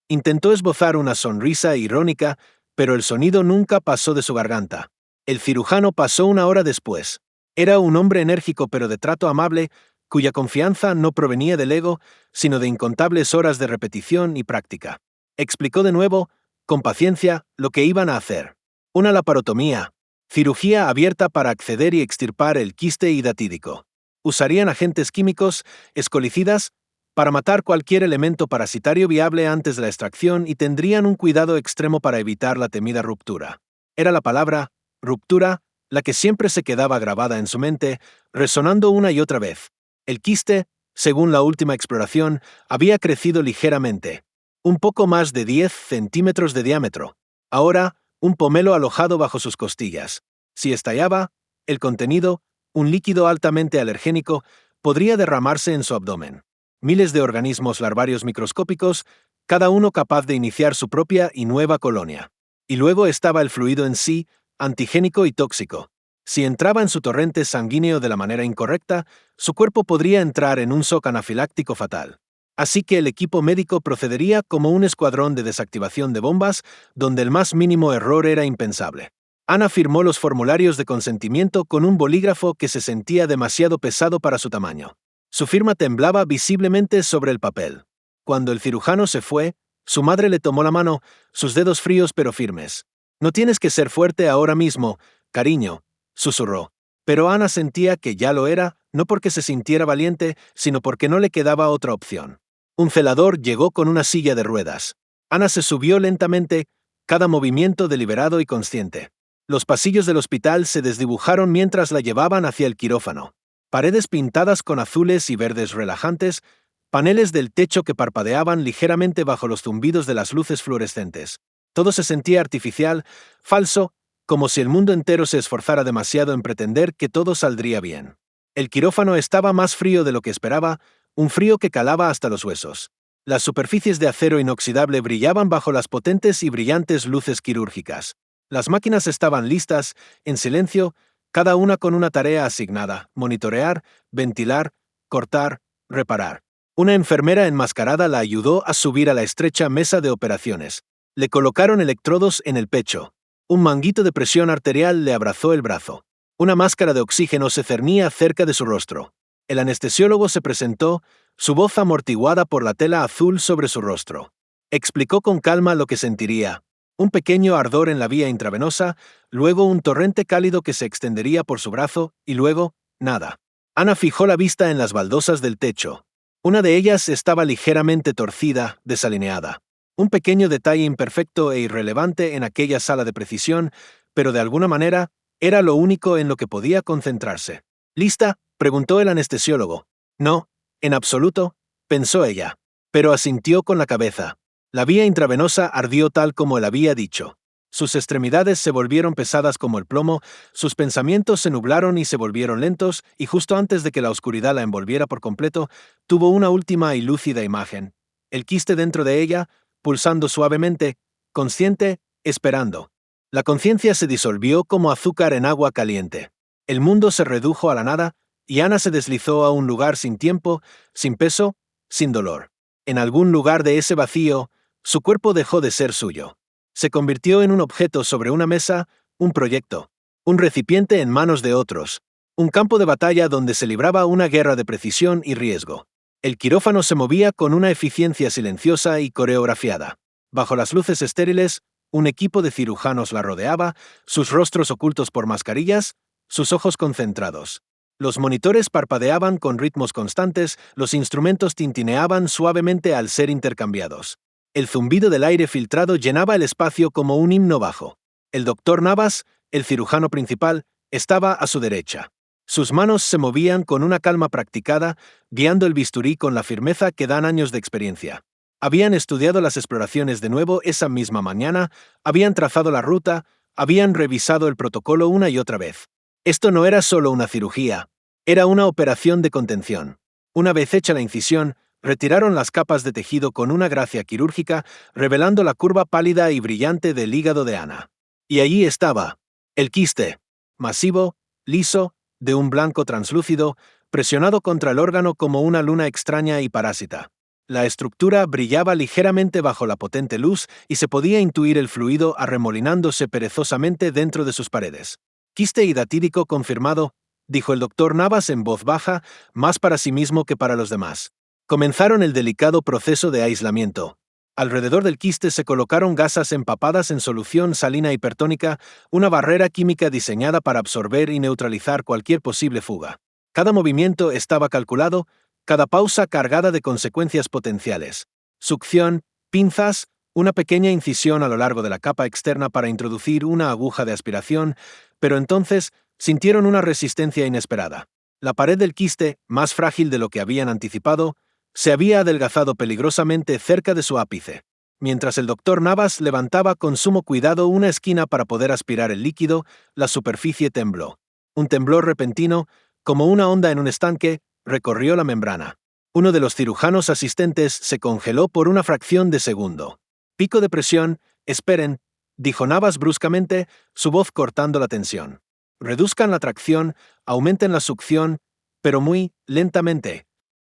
Intentó esbozar una sonrisa irónica, pero el sonido nunca pasó de su garganta. El cirujano pasó una hora después. Era un hombre enérgico pero de trato amable, cuya confianza no provenía del ego, sino de incontables horas de repetición y práctica. Explicó de nuevo, con paciencia, lo que iban a hacer. Una laparotomía, cirugía abierta para acceder y extirpar el quiste hidatídico. Usarían agentes químicos, escolicidas, para matar cualquier elemento parasitario viable antes de la extracción y tendrían un cuidado extremo para evitar la temida ruptura. Era la palabra, ruptura, la que siempre se quedaba grabada en su mente, resonando una y otra vez. El quiste, según la última exploración, había crecido ligeramente, un poco más de 10 centímetros de diámetro. Ahora, un pomelo alojado bajo sus costillas. Si estallaba, el contenido, un líquido altamente alergénico, podría derramarse en su abdomen. Miles de organismos larvarios microscópicos, cada uno capaz de iniciar su propia y nueva colonia. Y luego estaba el fluido en sí, antigénico y tóxico. Si entraba en su torrente sanguíneo de la manera incorrecta, su cuerpo podría entrar en un shock anafiláctico fatal. Así que el equipo médico procedería como un escuadrón de desactivación de bombas, donde el más mínimo error era impensable. Ana firmó los formularios de consentimiento con un bolígrafo que se sentía demasiado pesado para su tamaño. Su firma temblaba visiblemente sobre el papel. Cuando el cirujano se fue, su madre le tomó la mano, sus dedos fríos pero firmes. «No tienes que ser fuerte ahora mismo, cariño», susurró. Pero Ana sentía que ya lo era, no porque se sintiera valiente, sino porque no le quedaba otra opción. Un celador llegó con una silla de ruedas. Ana se subió lentamente, cada movimiento deliberado y consciente. Los pasillos del hospital se desdibujaron mientras la llevaban hacia el quirófano. Paredes pintadas con azules y verdes relajantes, paneles del techo que parpadeaban ligeramente bajo los zumbidos de las luces fluorescentes. Todo se sentía artificial, falso, como si el mundo entero se esforzara demasiado en pretender que todo saldría bien. El quirófano estaba más frío de lo que esperaba, un frío que calaba hasta los huesos. Las superficies de acero inoxidable brillaban bajo las potentes y brillantes luces quirúrgicas. Las máquinas estaban listas, en silencio, cada una con una tarea asignada: monitorear, ventilar, cortar, reparar. Una enfermera enmascarada la ayudó a subir a la estrecha mesa de operaciones. Le colocaron electrodos en el pecho. Un manguito de presión arterial le abrazó el brazo. Una máscara de oxígeno se cernía cerca de su rostro. El anestesiólogo se presentó, su voz amortiguada por la tela azul sobre su rostro. Explicó con calma lo que sentiría. Un pequeño ardor en la vía intravenosa, luego un torrente cálido que se extendería por su brazo, y luego, nada. Ana fijó la vista en las baldosas del techo. Una de ellas estaba ligeramente torcida, desalineada. Un pequeño detalle imperfecto e irrelevante en aquella sala de precisión, pero de alguna manera, era lo único en lo que podía concentrarse. ¿Lista?, preguntó el anestesiólogo. No, en absoluto, pensó ella, pero asintió con la cabeza. La vía intravenosa ardió tal como él había dicho. Sus extremidades se volvieron pesadas como el plomo, sus pensamientos se nublaron y se volvieron lentos, y justo antes de que la oscuridad la envolviera por completo, tuvo una última y lúcida imagen. El quiste dentro de ella, pulsando suavemente, consciente, esperando. La conciencia se disolvió como azúcar en agua caliente. El mundo se redujo a la nada, y Ana se deslizó a un lugar sin tiempo, sin peso, sin dolor. En algún lugar de ese vacío, su cuerpo dejó de ser suyo. Se convirtió en un objeto sobre una mesa, un proyecto, un recipiente en manos de otros, un campo de batalla donde se libraba una guerra de precisión y riesgo. El quirófano se movía con una eficiencia silenciosa y coreografiada. Bajo las luces estériles, un equipo de cirujanos la rodeaba, sus rostros ocultos por mascarillas, sus ojos concentrados. Los monitores parpadeaban con ritmos constantes, los instrumentos tintineaban suavemente al ser intercambiados. El zumbido del aire filtrado llenaba el espacio como un himno bajo. El doctor Navas, el cirujano principal, estaba a su derecha. Sus manos se movían con una calma practicada, guiando el bisturí con la firmeza que dan años de experiencia. Habían estudiado las exploraciones de nuevo esa misma mañana, habían trazado la ruta, habían revisado el protocolo una y otra vez. Esto no era solo una cirugía, era una operación de contención. Una vez hecha la incisión, retiraron las capas de tejido con una gracia quirúrgica, revelando la curva pálida y brillante del hígado de Ana. Y allí estaba, el quiste, masivo, liso, de un blanco translúcido, presionado contra el órgano como una luna extraña y parásita. La estructura brillaba ligeramente bajo la potente luz y se podía intuir el fluido arremolinándose perezosamente dentro de sus paredes. Quiste hidatídico confirmado, dijo el doctor Navas en voz baja, más para sí mismo que para los demás. Comenzaron el delicado proceso de aislamiento. Alrededor del quiste se colocaron gasas empapadas en solución salina hipertónica, una barrera química diseñada para absorber y neutralizar cualquier posible fuga. Cada movimiento estaba calculado, cada pausa cargada de consecuencias potenciales. Succión, pinzas, una pequeña incisión a lo largo de la capa externa para introducir una aguja de aspiración, pero entonces sintieron una resistencia inesperada. La pared del quiste, más frágil de lo que habían anticipado, se había adelgazado peligrosamente cerca de su ápice. Mientras el doctor Navas levantaba con sumo cuidado una esquina para poder aspirar el líquido, la superficie tembló. Un temblor repentino, como una onda en un estanque, recorrió la membrana. Uno de los cirujanos asistentes se congeló por una fracción de segundo. Pico de presión, esperen, dijo Navas bruscamente, su voz cortando la tensión. Reduzcan la tracción, aumenten la succión, pero muy lentamente.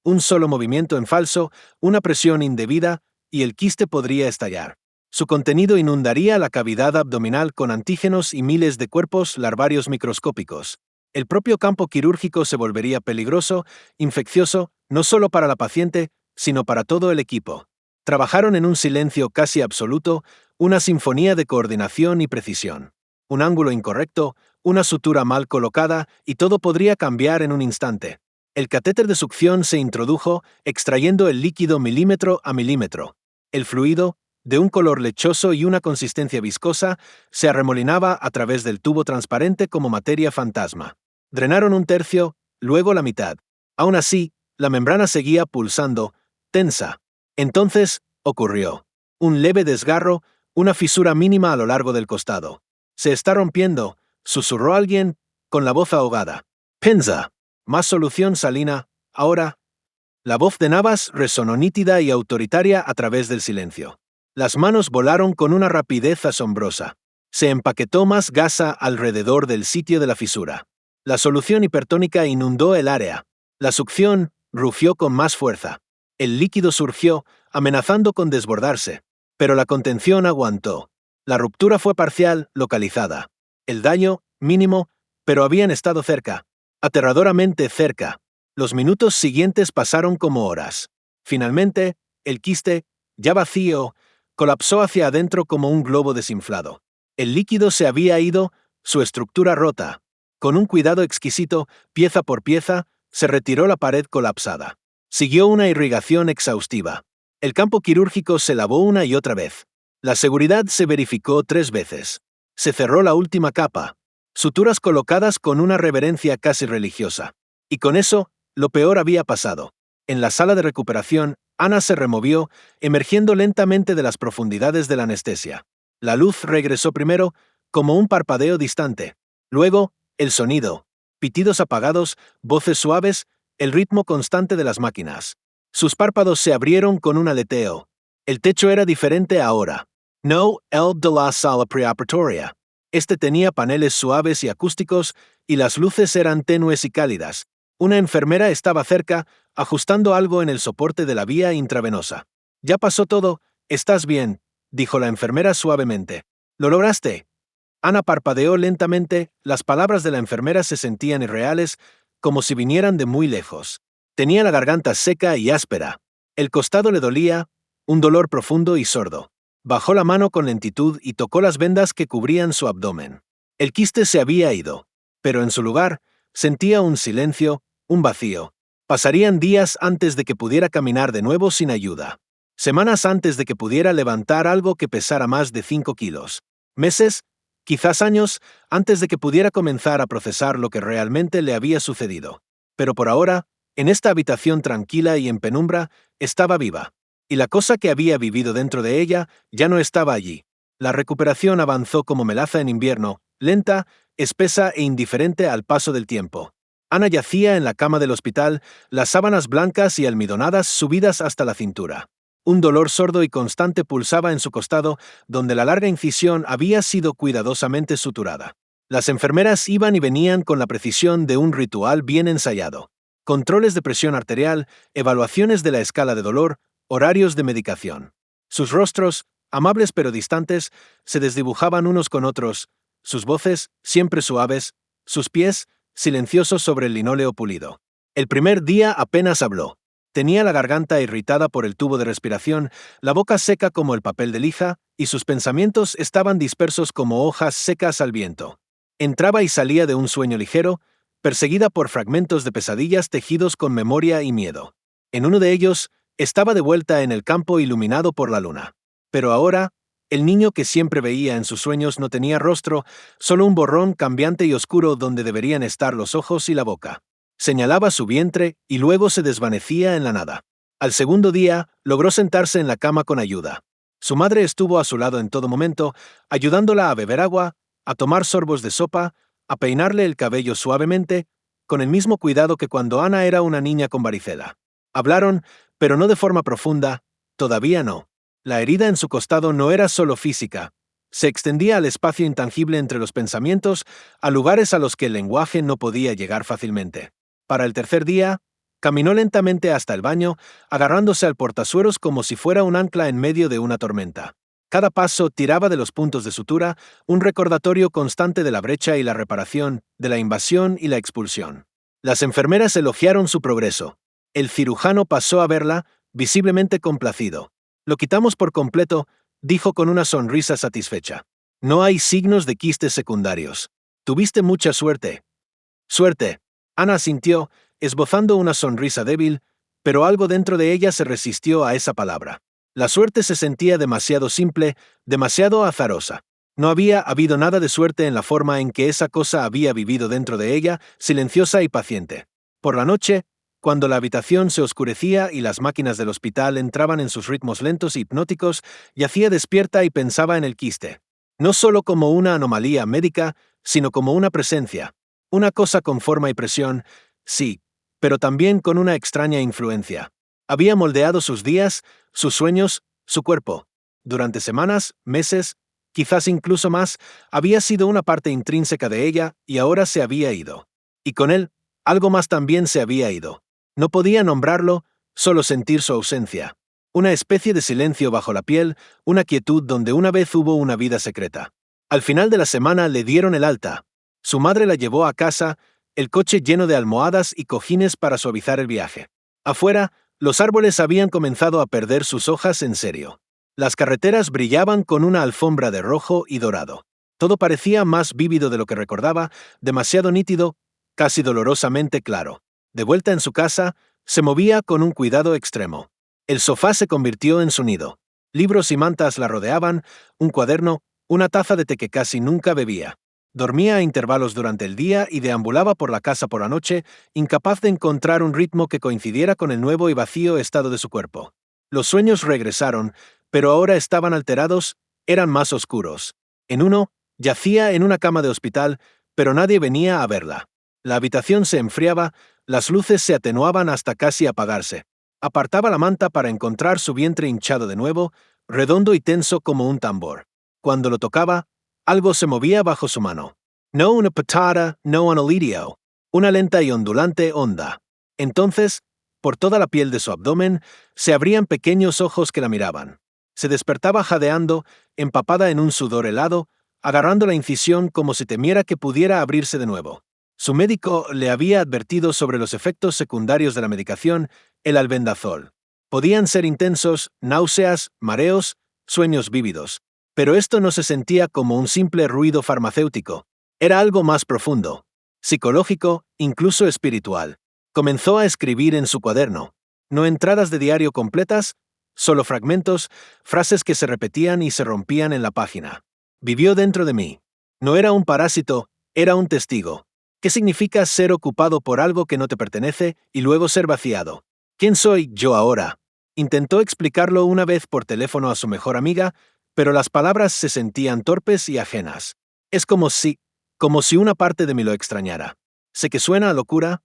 Un solo movimiento en falso, una presión indebida, y el quiste podría estallar. Su contenido inundaría la cavidad abdominal con antígenos y miles de cuerpos larvarios microscópicos. El propio campo quirúrgico se volvería peligroso, infeccioso, no solo para la paciente, sino para todo el equipo. Trabajaron en un silencio casi absoluto, una sinfonía de coordinación y precisión. Un ángulo incorrecto, una sutura mal colocada, y todo podría cambiar en un instante. El catéter de succión se introdujo, extrayendo el líquido milímetro a milímetro. El fluido, de un color lechoso y una consistencia viscosa, se arremolinaba a través del tubo transparente como materia fantasma. Drenaron un tercio, luego la mitad. Aún así, la membrana seguía pulsando, tensa. Entonces, ocurrió. Un leve desgarro, una fisura mínima a lo largo del costado. «Se está rompiendo», susurró alguien, con la voz ahogada. «Pensa. Más solución salina, ahora». La voz de Navas resonó nítida y autoritaria a través del silencio. Las manos volaron con una rapidez asombrosa. Se empaquetó más gasa alrededor del sitio de la fisura. La solución hipertónica inundó el área. La succión rugió con más fuerza. El líquido surgió, amenazando con desbordarse. Pero la contención aguantó. La ruptura fue parcial, localizada. El daño, mínimo, pero habían estado cerca. Aterradoramente cerca. Los minutos siguientes pasaron como horas. Finalmente, el quiste, ya vacío, colapsó hacia adentro como un globo desinflado. El líquido se había ido, su estructura rota. Con un cuidado exquisito, pieza por pieza, se retiró la pared colapsada. Siguió una irrigación exhaustiva. El campo quirúrgico se lavó una y otra vez. La seguridad se verificó 3 veces. Se cerró la última capa. Suturas colocadas con una reverencia casi religiosa. Y con eso, lo peor había pasado. En la sala de recuperación, Ana se removió, emergiendo lentamente de las profundidades de la anestesia. La luz regresó primero, como un parpadeo distante. Luego, el sonido. Pitidos apagados, voces suaves, el ritmo constante de las máquinas. Sus párpados se abrieron con un aleteo. El techo era diferente ahora. No el de la sala preoperatoria. Este tenía paneles suaves y acústicos, y las luces eran tenues y cálidas. Una enfermera estaba cerca, ajustando algo en el soporte de la vía intravenosa. «Ya pasó todo, estás bien», dijo la enfermera suavemente. «¿Lo lograste?» Ana parpadeó lentamente, las palabras de la enfermera se sentían irreales, como si vinieran de muy lejos. Tenía la garganta seca y áspera. El costado le dolía, un dolor profundo y sordo. Bajó la mano con lentitud y tocó las vendas que cubrían su abdomen. El quiste se había ido, pero en su lugar, sentía un silencio, un vacío. Pasarían días antes de que pudiera caminar de nuevo sin ayuda. Semanas antes de que pudiera levantar algo que pesara más de 5 kilos. Meses, quizás años, antes de que pudiera comenzar a procesar lo que realmente le había sucedido. Pero por ahora, en esta habitación tranquila y en penumbra, estaba viva. Y la cosa que había vivido dentro de ella ya no estaba allí. La recuperación avanzó como melaza en invierno, lenta, espesa e indiferente al paso del tiempo. Ana yacía en la cama del hospital, las sábanas blancas y almidonadas subidas hasta la cintura. Un dolor sordo y constante pulsaba en su costado, donde la larga incisión había sido cuidadosamente suturada. Las enfermeras iban y venían con la precisión de un ritual bien ensayado. Controles de presión arterial, evaluaciones de la escala de dolor, horarios de medicación. Sus rostros, amables pero distantes, se desdibujaban unos con otros, sus voces, siempre suaves, sus pies, silenciosos sobre el linóleo pulido. El primer día apenas habló. Tenía la garganta irritada por el tubo de respiración, la boca seca como el papel de lija, y sus pensamientos estaban dispersos como hojas secas al viento. Entraba y salía de un sueño ligero, perseguida por fragmentos de pesadillas tejidos con memoria y miedo. En uno de ellos, estaba de vuelta en el campo iluminado por la luna. Pero ahora, el niño que siempre veía en sus sueños no tenía rostro, solo un borrón cambiante y oscuro donde deberían estar los ojos y la boca. Señalaba su vientre y luego se desvanecía en la nada. Al segundo día, logró sentarse en la cama con ayuda. Su madre estuvo a su lado en todo momento, ayudándola a beber agua, a tomar sorbos de sopa, a peinarle el cabello suavemente, con el mismo cuidado que cuando Ana era una niña con varicela. Hablaron, pero no de forma profunda, todavía no. La herida en su costado no era solo física. Se extendía al espacio intangible entre los pensamientos, a lugares a los que el lenguaje no podía llegar fácilmente. Para el tercer día, caminó lentamente hasta el baño, agarrándose al portasueros como si fuera un ancla en medio de una tormenta. Cada paso tiraba de los puntos de sutura, un recordatorio constante de la brecha y la reparación, de la invasión y la expulsión. Las enfermeras elogiaron su progreso. El cirujano pasó a verla, visiblemente complacido. «Lo quitamos por completo», dijo con una sonrisa satisfecha. «No hay signos de quistes secundarios. Tuviste mucha suerte». «Suerte». Ana asintió, esbozando una sonrisa débil, pero algo dentro de ella se resistió a esa palabra. La suerte se sentía demasiado simple, demasiado azarosa. No había habido nada de suerte en la forma en que esa cosa había vivido dentro de ella, silenciosa y paciente. Por la noche, cuando la habitación se oscurecía y las máquinas del hospital entraban en sus ritmos lentos y hipnóticos, yacía despierta y pensaba en el quiste. No solo como una anomalía médica, sino como una presencia. Una cosa con forma y presión, sí, pero también con una extraña influencia. Había moldeado sus días, sus sueños, su cuerpo. Durante semanas, meses, quizás incluso más, había sido una parte intrínseca de ella y ahora se había ido. Y con él, algo más también se había ido. No podía nombrarlo, solo sentir su ausencia. Una especie de silencio bajo la piel, una quietud donde una vez hubo una vida secreta. Al final de la semana le dieron el alta. Su madre la llevó a casa, el coche lleno de almohadas y cojines para suavizar el viaje. Afuera, los árboles habían comenzado a perder sus hojas en serio. Las carreteras brillaban con una alfombra de rojo y dorado. Todo parecía más vívido de lo que recordaba, demasiado nítido, casi dolorosamente claro. De vuelta en su casa, se movía con un cuidado extremo. El sofá se convirtió en su nido. Libros y mantas la rodeaban, un cuaderno, una taza de té que casi nunca bebía. Dormía a intervalos durante el día y deambulaba por la casa por la noche, incapaz de encontrar un ritmo que coincidiera con el nuevo y vacío estado de su cuerpo. Los sueños regresaron, pero ahora estaban alterados, eran más oscuros. En uno, yacía en una cama de hospital, pero nadie venía a verla. La habitación se enfriaba, las luces se atenuaban hasta casi apagarse. Apartaba la manta para encontrar su vientre hinchado de nuevo, redondo y tenso como un tambor. Cuando lo tocaba, algo se movía bajo su mano. No una patata, no un alirio. Una lenta y ondulante onda. Entonces, por toda la piel de su abdomen, se abrían pequeños ojos que la miraban. Se despertaba jadeando, empapada en un sudor helado, agarrando la incisión como si temiera que pudiera abrirse de nuevo. Su médico le había advertido sobre los efectos secundarios de la medicación, el albendazol. Podían ser intensos, náuseas, mareos, sueños vívidos. Pero esto no se sentía como un simple ruido farmacéutico. Era algo más profundo, psicológico, incluso espiritual. Comenzó a escribir en su cuaderno. No entradas de diario completas, solo fragmentos, frases que se repetían y se rompían en la página. Vivió dentro de mí. No era un parásito, era un testigo. ¿Qué significa ser ocupado por algo que no te pertenece y luego ser vaciado? ¿Quién soy yo ahora? Intentó explicarlo una vez por teléfono a su mejor amiga, pero las palabras se sentían torpes y ajenas. Es como si una parte de mí lo extrañara. Sé que suena a locura.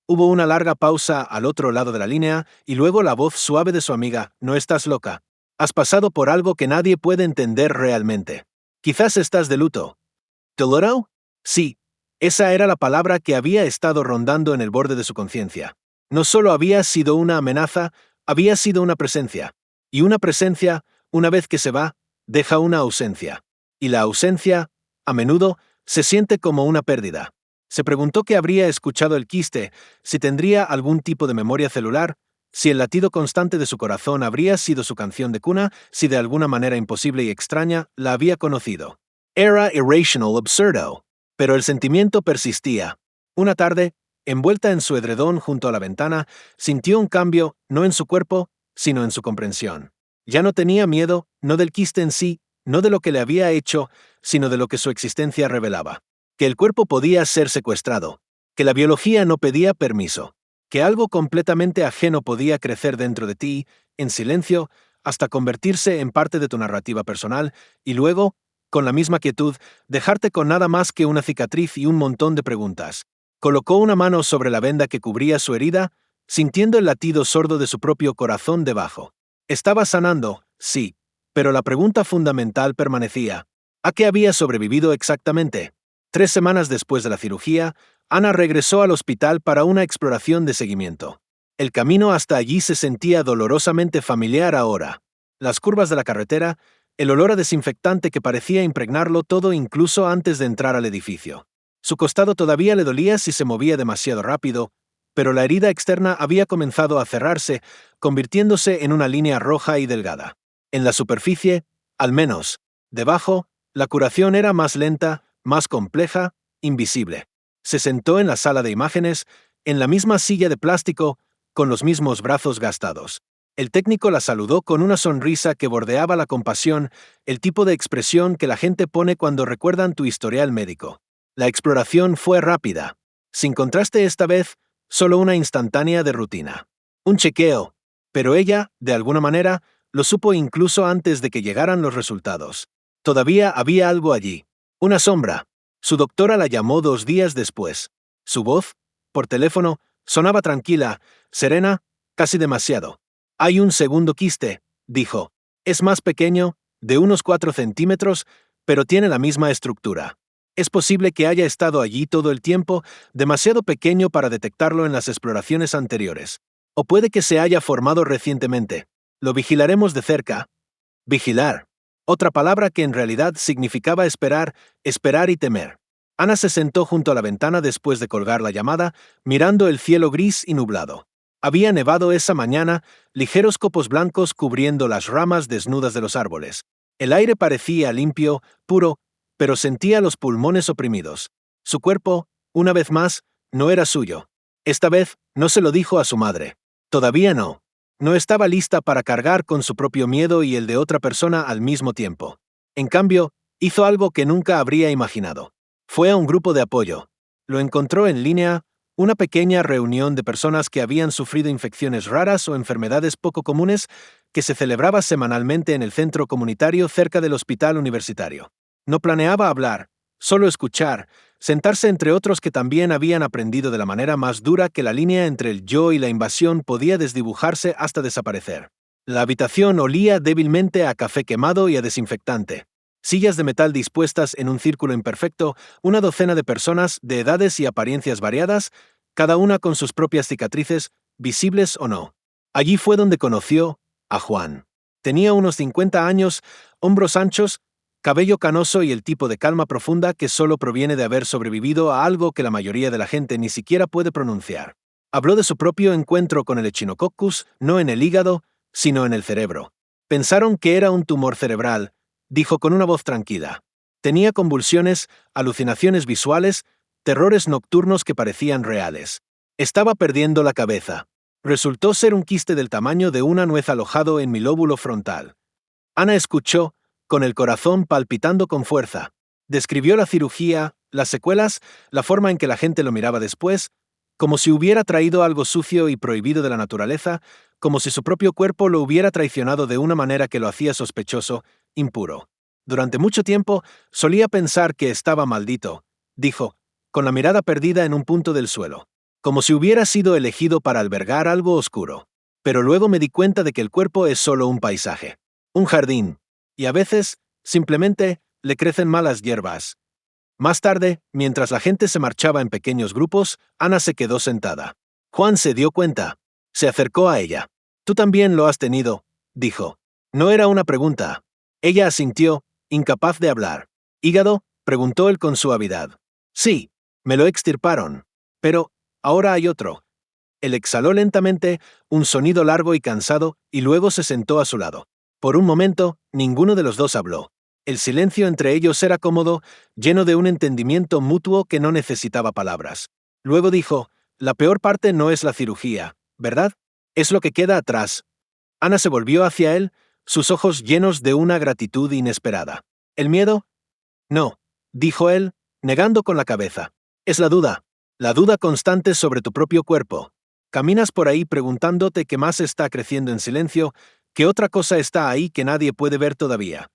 Hubo una larga pausa al otro lado de la línea y luego la voz suave de su amiga: no estás loca. Has pasado por algo que nadie puede entender realmente. Quizás estás de luto. ¿Doloro? Sí. Esa era la palabra que había estado rondando en el borde de su conciencia. No solo había sido una amenaza, había sido una presencia. Y una presencia, una vez que se va, deja una ausencia. Y la ausencia, a menudo, se siente como una pérdida. Se preguntó qué habría escuchado el quiste, si tendría algún tipo de memoria celular, si el latido constante de su corazón habría sido su canción de cuna, si de alguna manera imposible y extraña la había conocido. Era irrational absurdo. Pero el sentimiento persistía. Una tarde, envuelta en su edredón junto a la ventana, sintió un cambio, no en su cuerpo, sino en su comprensión. Ya no tenía miedo, no del quiste en sí, no de lo que le había hecho, sino de lo que su existencia revelaba. Que el cuerpo podía ser secuestrado, que la biología no pedía permiso, que algo completamente ajeno podía crecer dentro de ti, en silencio, hasta convertirse en parte de tu narrativa personal, y luego, con la misma quietud, dejarte con nada más que una cicatriz y un montón de preguntas. Colocó una mano sobre la venda que cubría su herida, sintiendo el latido sordo de su propio corazón debajo. Estaba sanando, sí, pero la pregunta fundamental permanecía: ¿a qué había sobrevivido exactamente? 3 semanas después de la cirugía, Ana regresó al hospital para una exploración de seguimiento. El camino hasta allí se sentía dolorosamente familiar ahora. Las curvas de la carretera, el olor a desinfectante que parecía impregnarlo todo incluso antes de entrar al edificio. Su costado todavía le dolía si se movía demasiado rápido, pero la herida externa había comenzado a cerrarse, convirtiéndose en una línea roja y delgada. En la superficie, al menos, debajo, la curación era más lenta, más compleja, invisible. Se sentó en la sala de imágenes, en la misma silla de plástico, con los mismos brazos gastados. El técnico la saludó con una sonrisa que bordeaba la compasión, el tipo de expresión que la gente pone cuando recuerdan tu historial médico. La exploración fue rápida. Sin contraste esta vez, solo una instantánea de rutina. Un chequeo, pero ella, de alguna manera, lo supo incluso antes de que llegaran los resultados. Todavía había algo allí. Una sombra. Su doctora la llamó 2 días después. Su voz, por teléfono, sonaba tranquila, serena, casi demasiado. Hay un segundo quiste, dijo. Es más pequeño, de unos 4 centímetros, pero tiene la misma estructura. Es posible que haya estado allí todo el tiempo, demasiado pequeño para detectarlo en las exploraciones anteriores. O puede que se haya formado recientemente. Lo vigilaremos de cerca. Vigilar. Otra palabra que en realidad significaba esperar, esperar y temer. Ana se sentó junto a la ventana después de colgar la llamada, mirando el cielo gris y nublado. Había nevado esa mañana, ligeros copos blancos cubriendo las ramas desnudas de los árboles. El aire parecía limpio, puro, pero sentía los pulmones oprimidos. Su cuerpo, una vez más, no era suyo. Esta vez, no se lo dijo a su madre. Todavía no. No estaba lista para cargar con su propio miedo y el de otra persona al mismo tiempo. En cambio, hizo algo que nunca habría imaginado. Fue a un grupo de apoyo. Lo encontró en línea, una pequeña reunión de personas que habían sufrido infecciones raras o enfermedades poco comunes que se celebraba semanalmente en el centro comunitario cerca del hospital universitario. No planeaba hablar, solo escuchar, sentarse entre otros que también habían aprendido de la manera más dura que la línea entre el yo y la invasión podía desdibujarse hasta desaparecer. La habitación olía débilmente a café quemado y a desinfectante. Sillas de metal dispuestas en un círculo imperfecto, una docena de personas de edades y apariencias variadas, cada una con sus propias cicatrices, visibles o no. Allí fue donde conoció a Juan. Tenía unos 50 años, hombros anchos, cabello canoso y el tipo de calma profunda que solo proviene de haber sobrevivido a algo que la mayoría de la gente ni siquiera puede pronunciar. Habló de su propio encuentro con el Echinococcus, no en el hígado, sino en el cerebro. Pensaron que era un tumor cerebral, dijo con una voz tranquila. Tenía convulsiones, alucinaciones visuales, terrores nocturnos que parecían reales. Estaba perdiendo la cabeza. Resultó ser un quiste del tamaño de una nuez alojado en mi lóbulo frontal. Ana escuchó, con el corazón palpitando con fuerza. Describió la cirugía, las secuelas, la forma en que la gente lo miraba después, como si hubiera traído algo sucio y prohibido de la naturaleza, como si su propio cuerpo lo hubiera traicionado de una manera que lo hacía sospechoso, impuro. Durante mucho tiempo solía pensar que estaba maldito, dijo, con la mirada perdida en un punto del suelo, como si hubiera sido elegido para albergar algo oscuro. Pero luego me di cuenta de que el cuerpo es solo un paisaje, un jardín, y a veces, simplemente, le crecen malas hierbas. Más tarde, mientras la gente se marchaba en pequeños grupos, Ana se quedó sentada. Juan se dio cuenta. Se acercó a ella. «Tú también lo has tenido», dijo. No era una pregunta. Ella asintió, incapaz de hablar. «¿Hígado?», preguntó él con suavidad. «Sí, me lo extirparon. Pero, ahora hay otro». Él exhaló lentamente, un sonido largo y cansado, y luego se sentó a su lado. Por un momento, ninguno de los dos habló. El silencio entre ellos era cómodo, lleno de un entendimiento mutuo que no necesitaba palabras. Luego dijo, «La peor parte no es la cirugía, ¿verdad? Es lo que queda atrás». Ana se volvió hacia él, sus ojos llenos de una gratitud inesperada. «¿El miedo?» «No», dijo él, negando con la cabeza. «Es la duda constante sobre tu propio cuerpo. Caminas por ahí preguntándote qué más está creciendo en silencio, qué otra cosa está ahí que nadie puede ver todavía».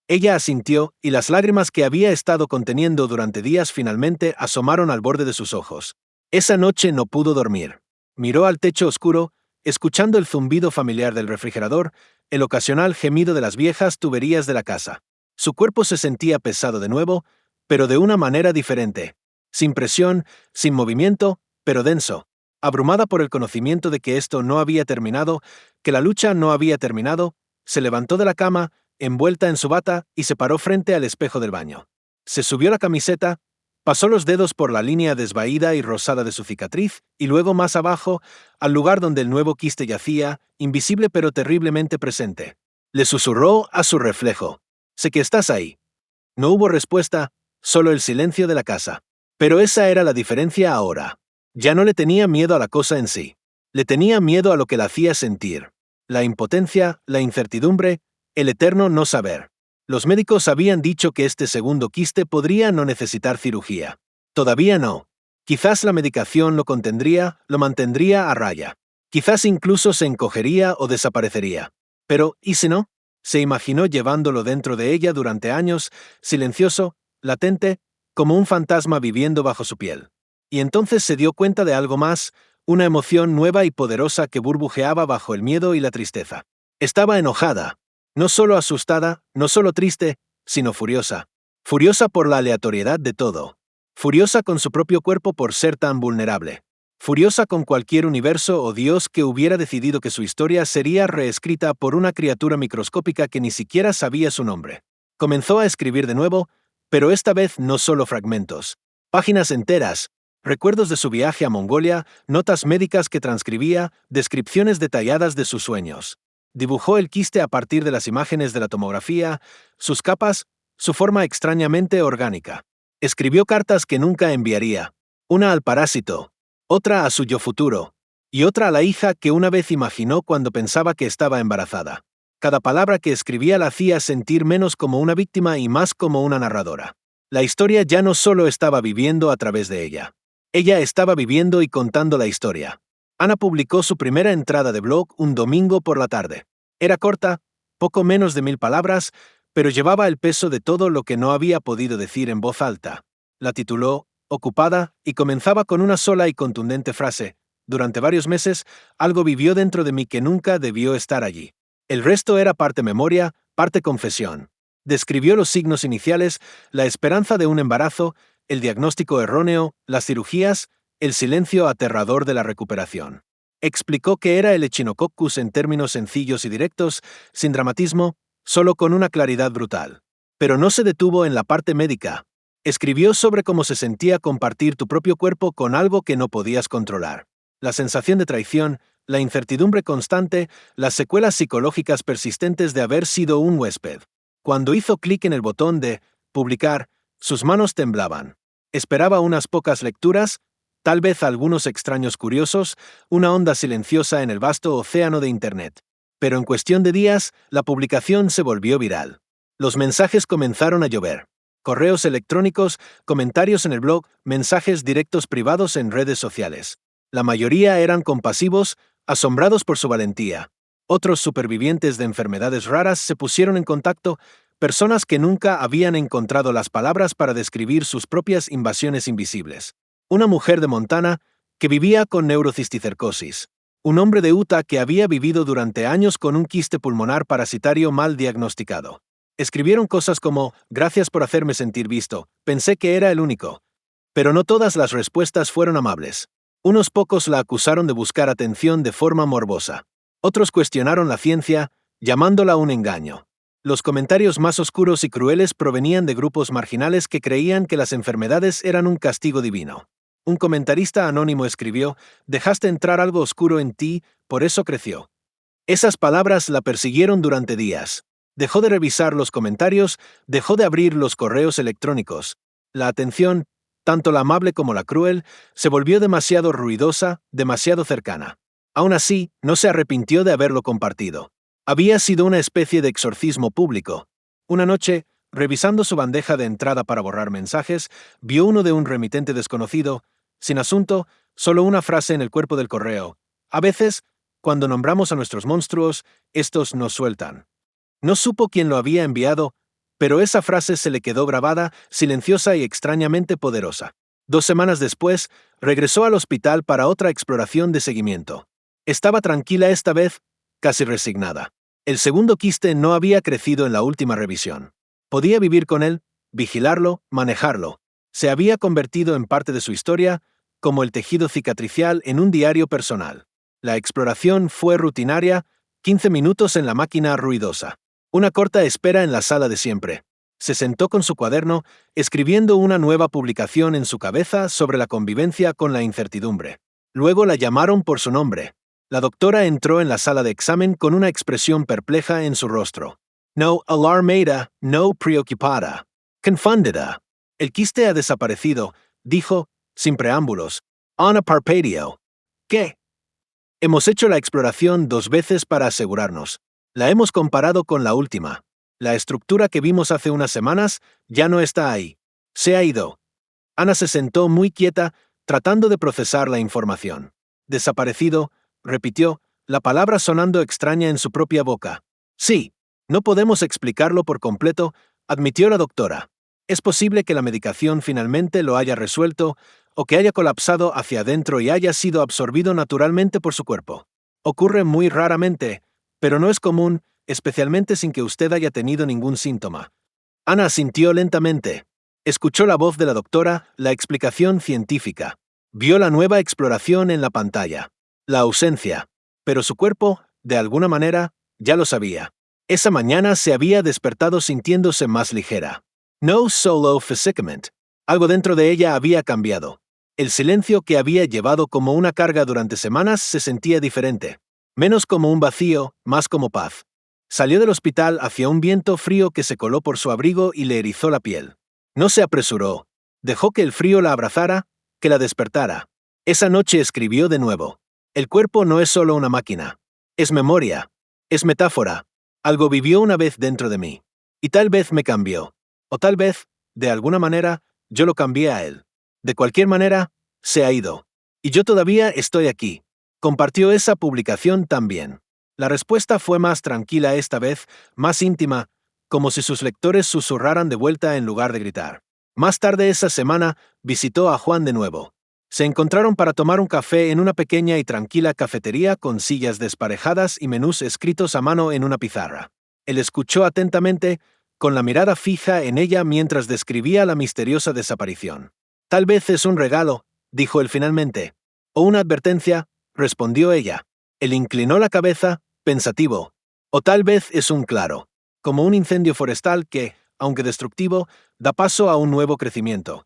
Ella asintió, y las lágrimas que había estado conteniendo durante días finalmente asomaron al borde de sus ojos. Esa noche no pudo dormir. Miró al techo oscuro, escuchando el zumbido familiar del refrigerador, el ocasional gemido de las viejas tuberías de la casa. Su cuerpo se sentía pesado de nuevo, pero de una manera diferente. Sin presión, sin movimiento, pero denso. Abrumada por el conocimiento de que esto no había terminado, que la lucha no había terminado, se levantó de la cama, envuelta en su bata, y se paró frente al espejo del baño. Se subió la camiseta, pasó los dedos por la línea desvaída y rosada de su cicatriz, y luego más abajo, al lugar donde el nuevo quiste yacía, invisible pero terriblemente presente. Le susurró a su reflejo. «Sé que estás ahí». No hubo respuesta, solo el silencio de la casa. Pero esa era la diferencia ahora. Ya no le tenía miedo a la cosa en sí. Le tenía miedo a lo que la hacía sentir. La impotencia, la incertidumbre, el eterno no saber. Los médicos habían dicho que este segundo quiste podría no necesitar cirugía. Todavía no. Quizás la medicación lo contendría, lo mantendría a raya. Quizás incluso se encogería o desaparecería. Pero, ¿y si no? Se imaginó llevándolo dentro de ella durante años, silencioso, latente, como un fantasma viviendo bajo su piel. Y entonces se dio cuenta de algo más, una emoción nueva y poderosa que burbujeaba bajo el miedo y la tristeza. Estaba enojada. No solo asustada, no solo triste, sino furiosa. Furiosa por la aleatoriedad de todo. Furiosa con su propio cuerpo por ser tan vulnerable. Furiosa con cualquier universo o Dios que hubiera decidido que su historia sería reescrita por una criatura microscópica que ni siquiera sabía su nombre. Comenzó a escribir de nuevo, pero esta vez no solo fragmentos. Páginas enteras, recuerdos de su viaje a Mongolia, notas médicas que transcribía, descripciones detalladas de sus sueños. Dibujó el quiste a partir de las imágenes de la tomografía, sus capas, su forma extrañamente orgánica. Escribió cartas que nunca enviaría. Una al parásito, otra a su yo futuro, y otra a la hija que una vez imaginó cuando pensaba que estaba embarazada. Cada palabra que escribía la hacía sentir menos como una víctima y más como una narradora. La historia ya no solo estaba viviendo a través de ella. Ella estaba viviendo y contando la historia. Ana publicó su primera entrada de blog un domingo por la tarde. Era corta, poco menos de 1000 palabras, pero llevaba el peso de todo lo que no había podido decir en voz alta. La tituló Ocupada y comenzaba con una sola y contundente frase: durante varios meses, algo vivió dentro de mí que nunca debió estar allí. El resto era parte memoria, parte confesión. Describió los signos iniciales, la esperanza de un embarazo, el diagnóstico erróneo, las cirugías, el silencio aterrador de la recuperación. Explicó qué era el Echinococcus en términos sencillos y directos, sin dramatismo, solo con una claridad brutal. Pero no se detuvo en la parte médica. Escribió sobre cómo se sentía compartir tu propio cuerpo con algo que no podías controlar. La sensación de traición, la incertidumbre constante, las secuelas psicológicas persistentes de haber sido un huésped. Cuando hizo clic en el botón de publicar, sus manos temblaban. Esperaba unas pocas lecturas, tal vez algunos extraños curiosos, una onda silenciosa en el vasto océano de Internet. Pero en cuestión de días, la publicación se volvió viral. Los mensajes comenzaron a llover. Correos electrónicos, comentarios en el blog, mensajes directos privados en redes sociales. La mayoría eran compasivos, asombrados por su valentía. Otros supervivientes de enfermedades raras se pusieron en contacto, personas que nunca habían encontrado las palabras para describir sus propias invasiones invisibles. Una mujer de Montana que vivía con neurocisticercosis. Un hombre de Utah que había vivido durante años con un quiste pulmonar parasitario mal diagnosticado. Escribieron cosas como: gracias por hacerme sentir visto, pensé que era el único. Pero no todas las respuestas fueron amables. Unos pocos la acusaron de buscar atención de forma morbosa. Otros cuestionaron la ciencia, llamándola un engaño. Los comentarios más oscuros y crueles provenían de grupos marginales que creían que las enfermedades eran un castigo divino. Un comentarista anónimo escribió: dejaste entrar algo oscuro en ti, por eso creció. Esas palabras la persiguieron durante días. Dejó de revisar los comentarios, dejó de abrir los correos electrónicos. La atención, tanto la amable como la cruel, se volvió demasiado ruidosa, demasiado cercana. Aún así, no se arrepintió de haberlo compartido. Había sido una especie de exorcismo público. Una noche, revisando su bandeja de entrada para borrar mensajes, vio uno de un remitente desconocido, sin asunto, solo una frase en el cuerpo del correo: a veces, cuando nombramos a nuestros monstruos, estos nos sueltan. No supo quién lo había enviado, pero esa frase se le quedó grabada, silenciosa y extrañamente poderosa. 2 semanas después, regresó al hospital para otra exploración de seguimiento. Estaba tranquila esta vez, casi resignada. El segundo quiste no había crecido en la última revisión. Podía vivir con él, vigilarlo, manejarlo. Se había convertido en parte de su historia, como el tejido cicatricial en un diario personal. La exploración fue rutinaria, 15 minutos en la máquina ruidosa. Una corta espera en la sala de siempre. Se sentó con su cuaderno, escribiendo una nueva publicación en su cabeza sobre la convivencia con la incertidumbre. Luego la llamaron por su nombre. La doctora entró en la sala de examen con una expresión perpleja en su rostro. No alarmada, no preocupada. Confundida. El quiste ha desaparecido, dijo, sin preámbulos. Ana Parpadio. ¿Qué? Hemos hecho la exploración 2 veces para asegurarnos. La hemos comparado con la última. La estructura que vimos hace unas semanas ya no está ahí. Se ha ido. Ana se sentó muy quieta, tratando de procesar la información. Desaparecido, repitió, la palabra sonando extraña en su propia boca. Sí, no podemos explicarlo por completo, admitió la doctora. Es posible que la medicación finalmente lo haya resuelto, o que haya colapsado hacia adentro y haya sido absorbido naturalmente por su cuerpo. Ocurre muy raramente, pero no es común, especialmente sin que usted haya tenido ningún síntoma. Ana asintió lentamente. Escuchó la voz de la doctora, la explicación científica. Vio la nueva exploración en la pantalla. La ausencia. Pero su cuerpo, de alguna manera, ya lo sabía. Esa mañana se había despertado sintiéndose más ligera. No solo físicamente. Algo dentro de ella había cambiado. El silencio que había llevado como una carga durante semanas se sentía diferente. Menos como un vacío, más como paz. Salió del hospital hacia un viento frío que se coló por su abrigo y le erizó la piel. No se apresuró. Dejó que el frío la abrazara, que la despertara. Esa noche escribió de nuevo. El cuerpo no es solo una máquina. Es memoria. Es metáfora. Algo vivió una vez dentro de mí. Y tal vez me cambió. O tal vez, de alguna manera, yo lo cambié a él. De cualquier manera, se ha ido. Y yo todavía estoy aquí. Compartió esa publicación también. La respuesta fue más tranquila esta vez, más íntima, como si sus lectores susurraran de vuelta en lugar de gritar. Más tarde esa semana, visitó a Juan de nuevo. Se encontraron para tomar un café en una pequeña y tranquila cafetería con sillas desparejadas y menús escritos a mano en una pizarra. Él escuchó atentamente, con la mirada fija en ella mientras describía la misteriosa desaparición. «Tal vez es un regalo», dijo él finalmente. «O una advertencia», respondió ella. Él inclinó la cabeza, pensativo. «O tal vez es un claro, como un incendio forestal que, aunque destructivo, da paso a un nuevo crecimiento».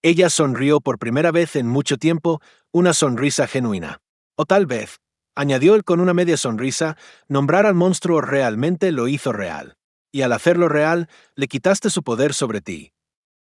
Ella sonrió por primera vez en mucho tiempo, una sonrisa genuina. «O tal vez», añadió él con una media sonrisa, «nombrar al monstruo realmente lo hizo real. Y al hacerlo real, le quitaste su poder sobre ti».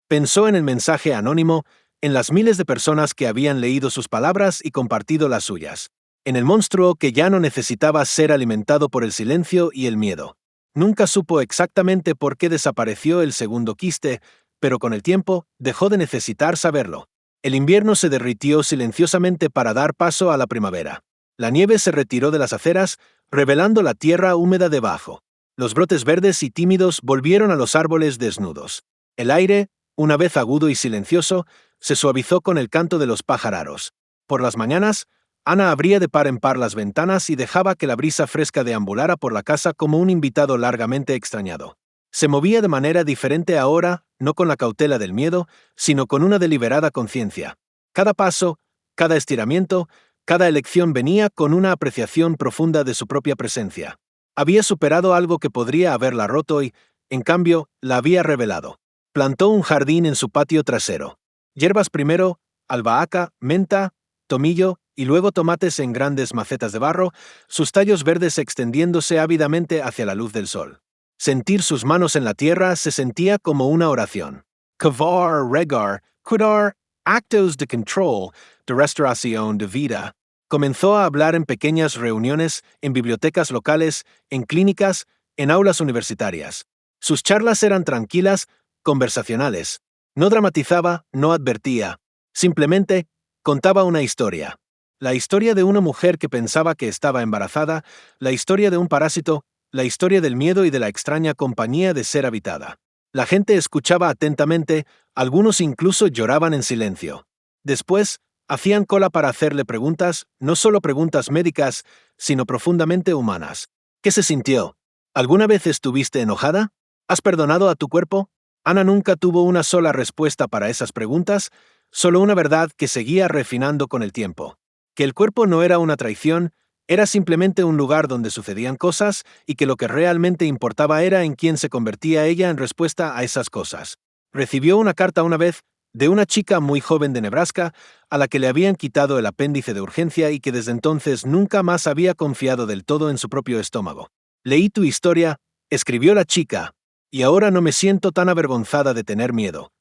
Pensó en el mensaje anónimo, en las miles de personas que habían leído sus palabras y compartido las suyas. En el monstruo que ya no necesitaba ser alimentado por el silencio y el miedo. Nunca supo exactamente por qué desapareció el segundo quiste, pero con el tiempo dejó de necesitar saberlo. El invierno se derritió silenciosamente para dar paso a la primavera. La nieve se retiró de las aceras, revelando la tierra húmeda debajo. Los brotes verdes y tímidos volvieron a los árboles desnudos. El aire, una vez agudo y silencioso, se suavizó con el canto de los pájaros. Por las mañanas, Ana abría de par en par las ventanas y dejaba que la brisa fresca deambulara por la casa como un invitado largamente extrañado. Se movía de manera diferente ahora, no con la cautela del miedo, sino con una deliberada conciencia. Cada paso, cada estiramiento, cada elección venía con una apreciación profunda de su propia presencia. Había superado algo que podría haberla roto y, en cambio, la había revelado. Plantó un jardín en su patio trasero. Hierbas primero, albahaca, menta, tomillo y luego tomates en grandes macetas de barro, sus tallos verdes extendiéndose ávidamente hacia la luz del sol. Sentir sus manos en la tierra se sentía como una oración. Cavar, regar, cuidar, actos de control, de restauración de vida. Comenzó a hablar en pequeñas reuniones, en bibliotecas locales, en clínicas, en aulas universitarias. Sus charlas eran tranquilas, conversacionales. No dramatizaba, no advertía. Simplemente contaba una historia. La historia de una mujer que pensaba que estaba embarazada, la historia de un parásito, la historia del miedo y de la extraña compañía de ser habitada. La gente escuchaba atentamente, algunos incluso lloraban en silencio. Después, hacían cola para hacerle preguntas, no solo preguntas médicas, sino profundamente humanas. ¿Qué se sintió? ¿Alguna vez estuviste enojada? ¿Has perdonado a tu cuerpo? Ana nunca tuvo una sola respuesta para esas preguntas, solo una verdad que seguía refinando con el tiempo. Que el cuerpo no era una traición, era simplemente un lugar donde sucedían cosas y que lo que realmente importaba era en quién se convertía ella en respuesta a esas cosas. Recibió una carta una vez de una chica muy joven de Nebraska a la que le habían quitado el apéndice de urgencia y que desde entonces nunca más había confiado del todo en su propio estómago. «Leí tu historia», escribió la chica, «y ahora no me siento tan avergonzada de tener miedo».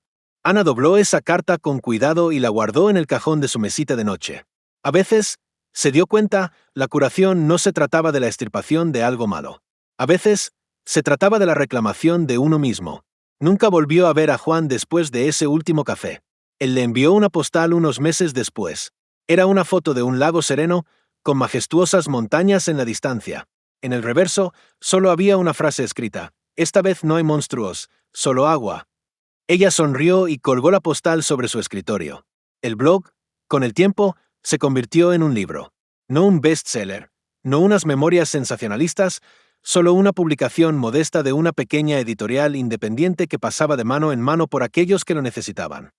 Ana dobló esa carta con cuidado y la guardó en el cajón de su mesita de noche. A veces, se dio cuenta, la curación no se trataba de la extirpación de algo malo. A veces, se trataba de la reclamación de uno mismo. Nunca volvió a ver a Juan después de ese último café. Él le envió una postal unos meses después. Era una foto de un lago sereno, con majestuosas montañas en la distancia. En el reverso, solo había una frase escrita: «Esta vez no hay monstruos, solo agua». Ella sonrió y colgó la postal sobre su escritorio. El blog, con el tiempo, se convirtió en un libro. No un bestseller, no unas memorias sensacionalistas, solo una publicación modesta de una pequeña editorial independiente que pasaba de mano en mano por aquellos que lo necesitaban.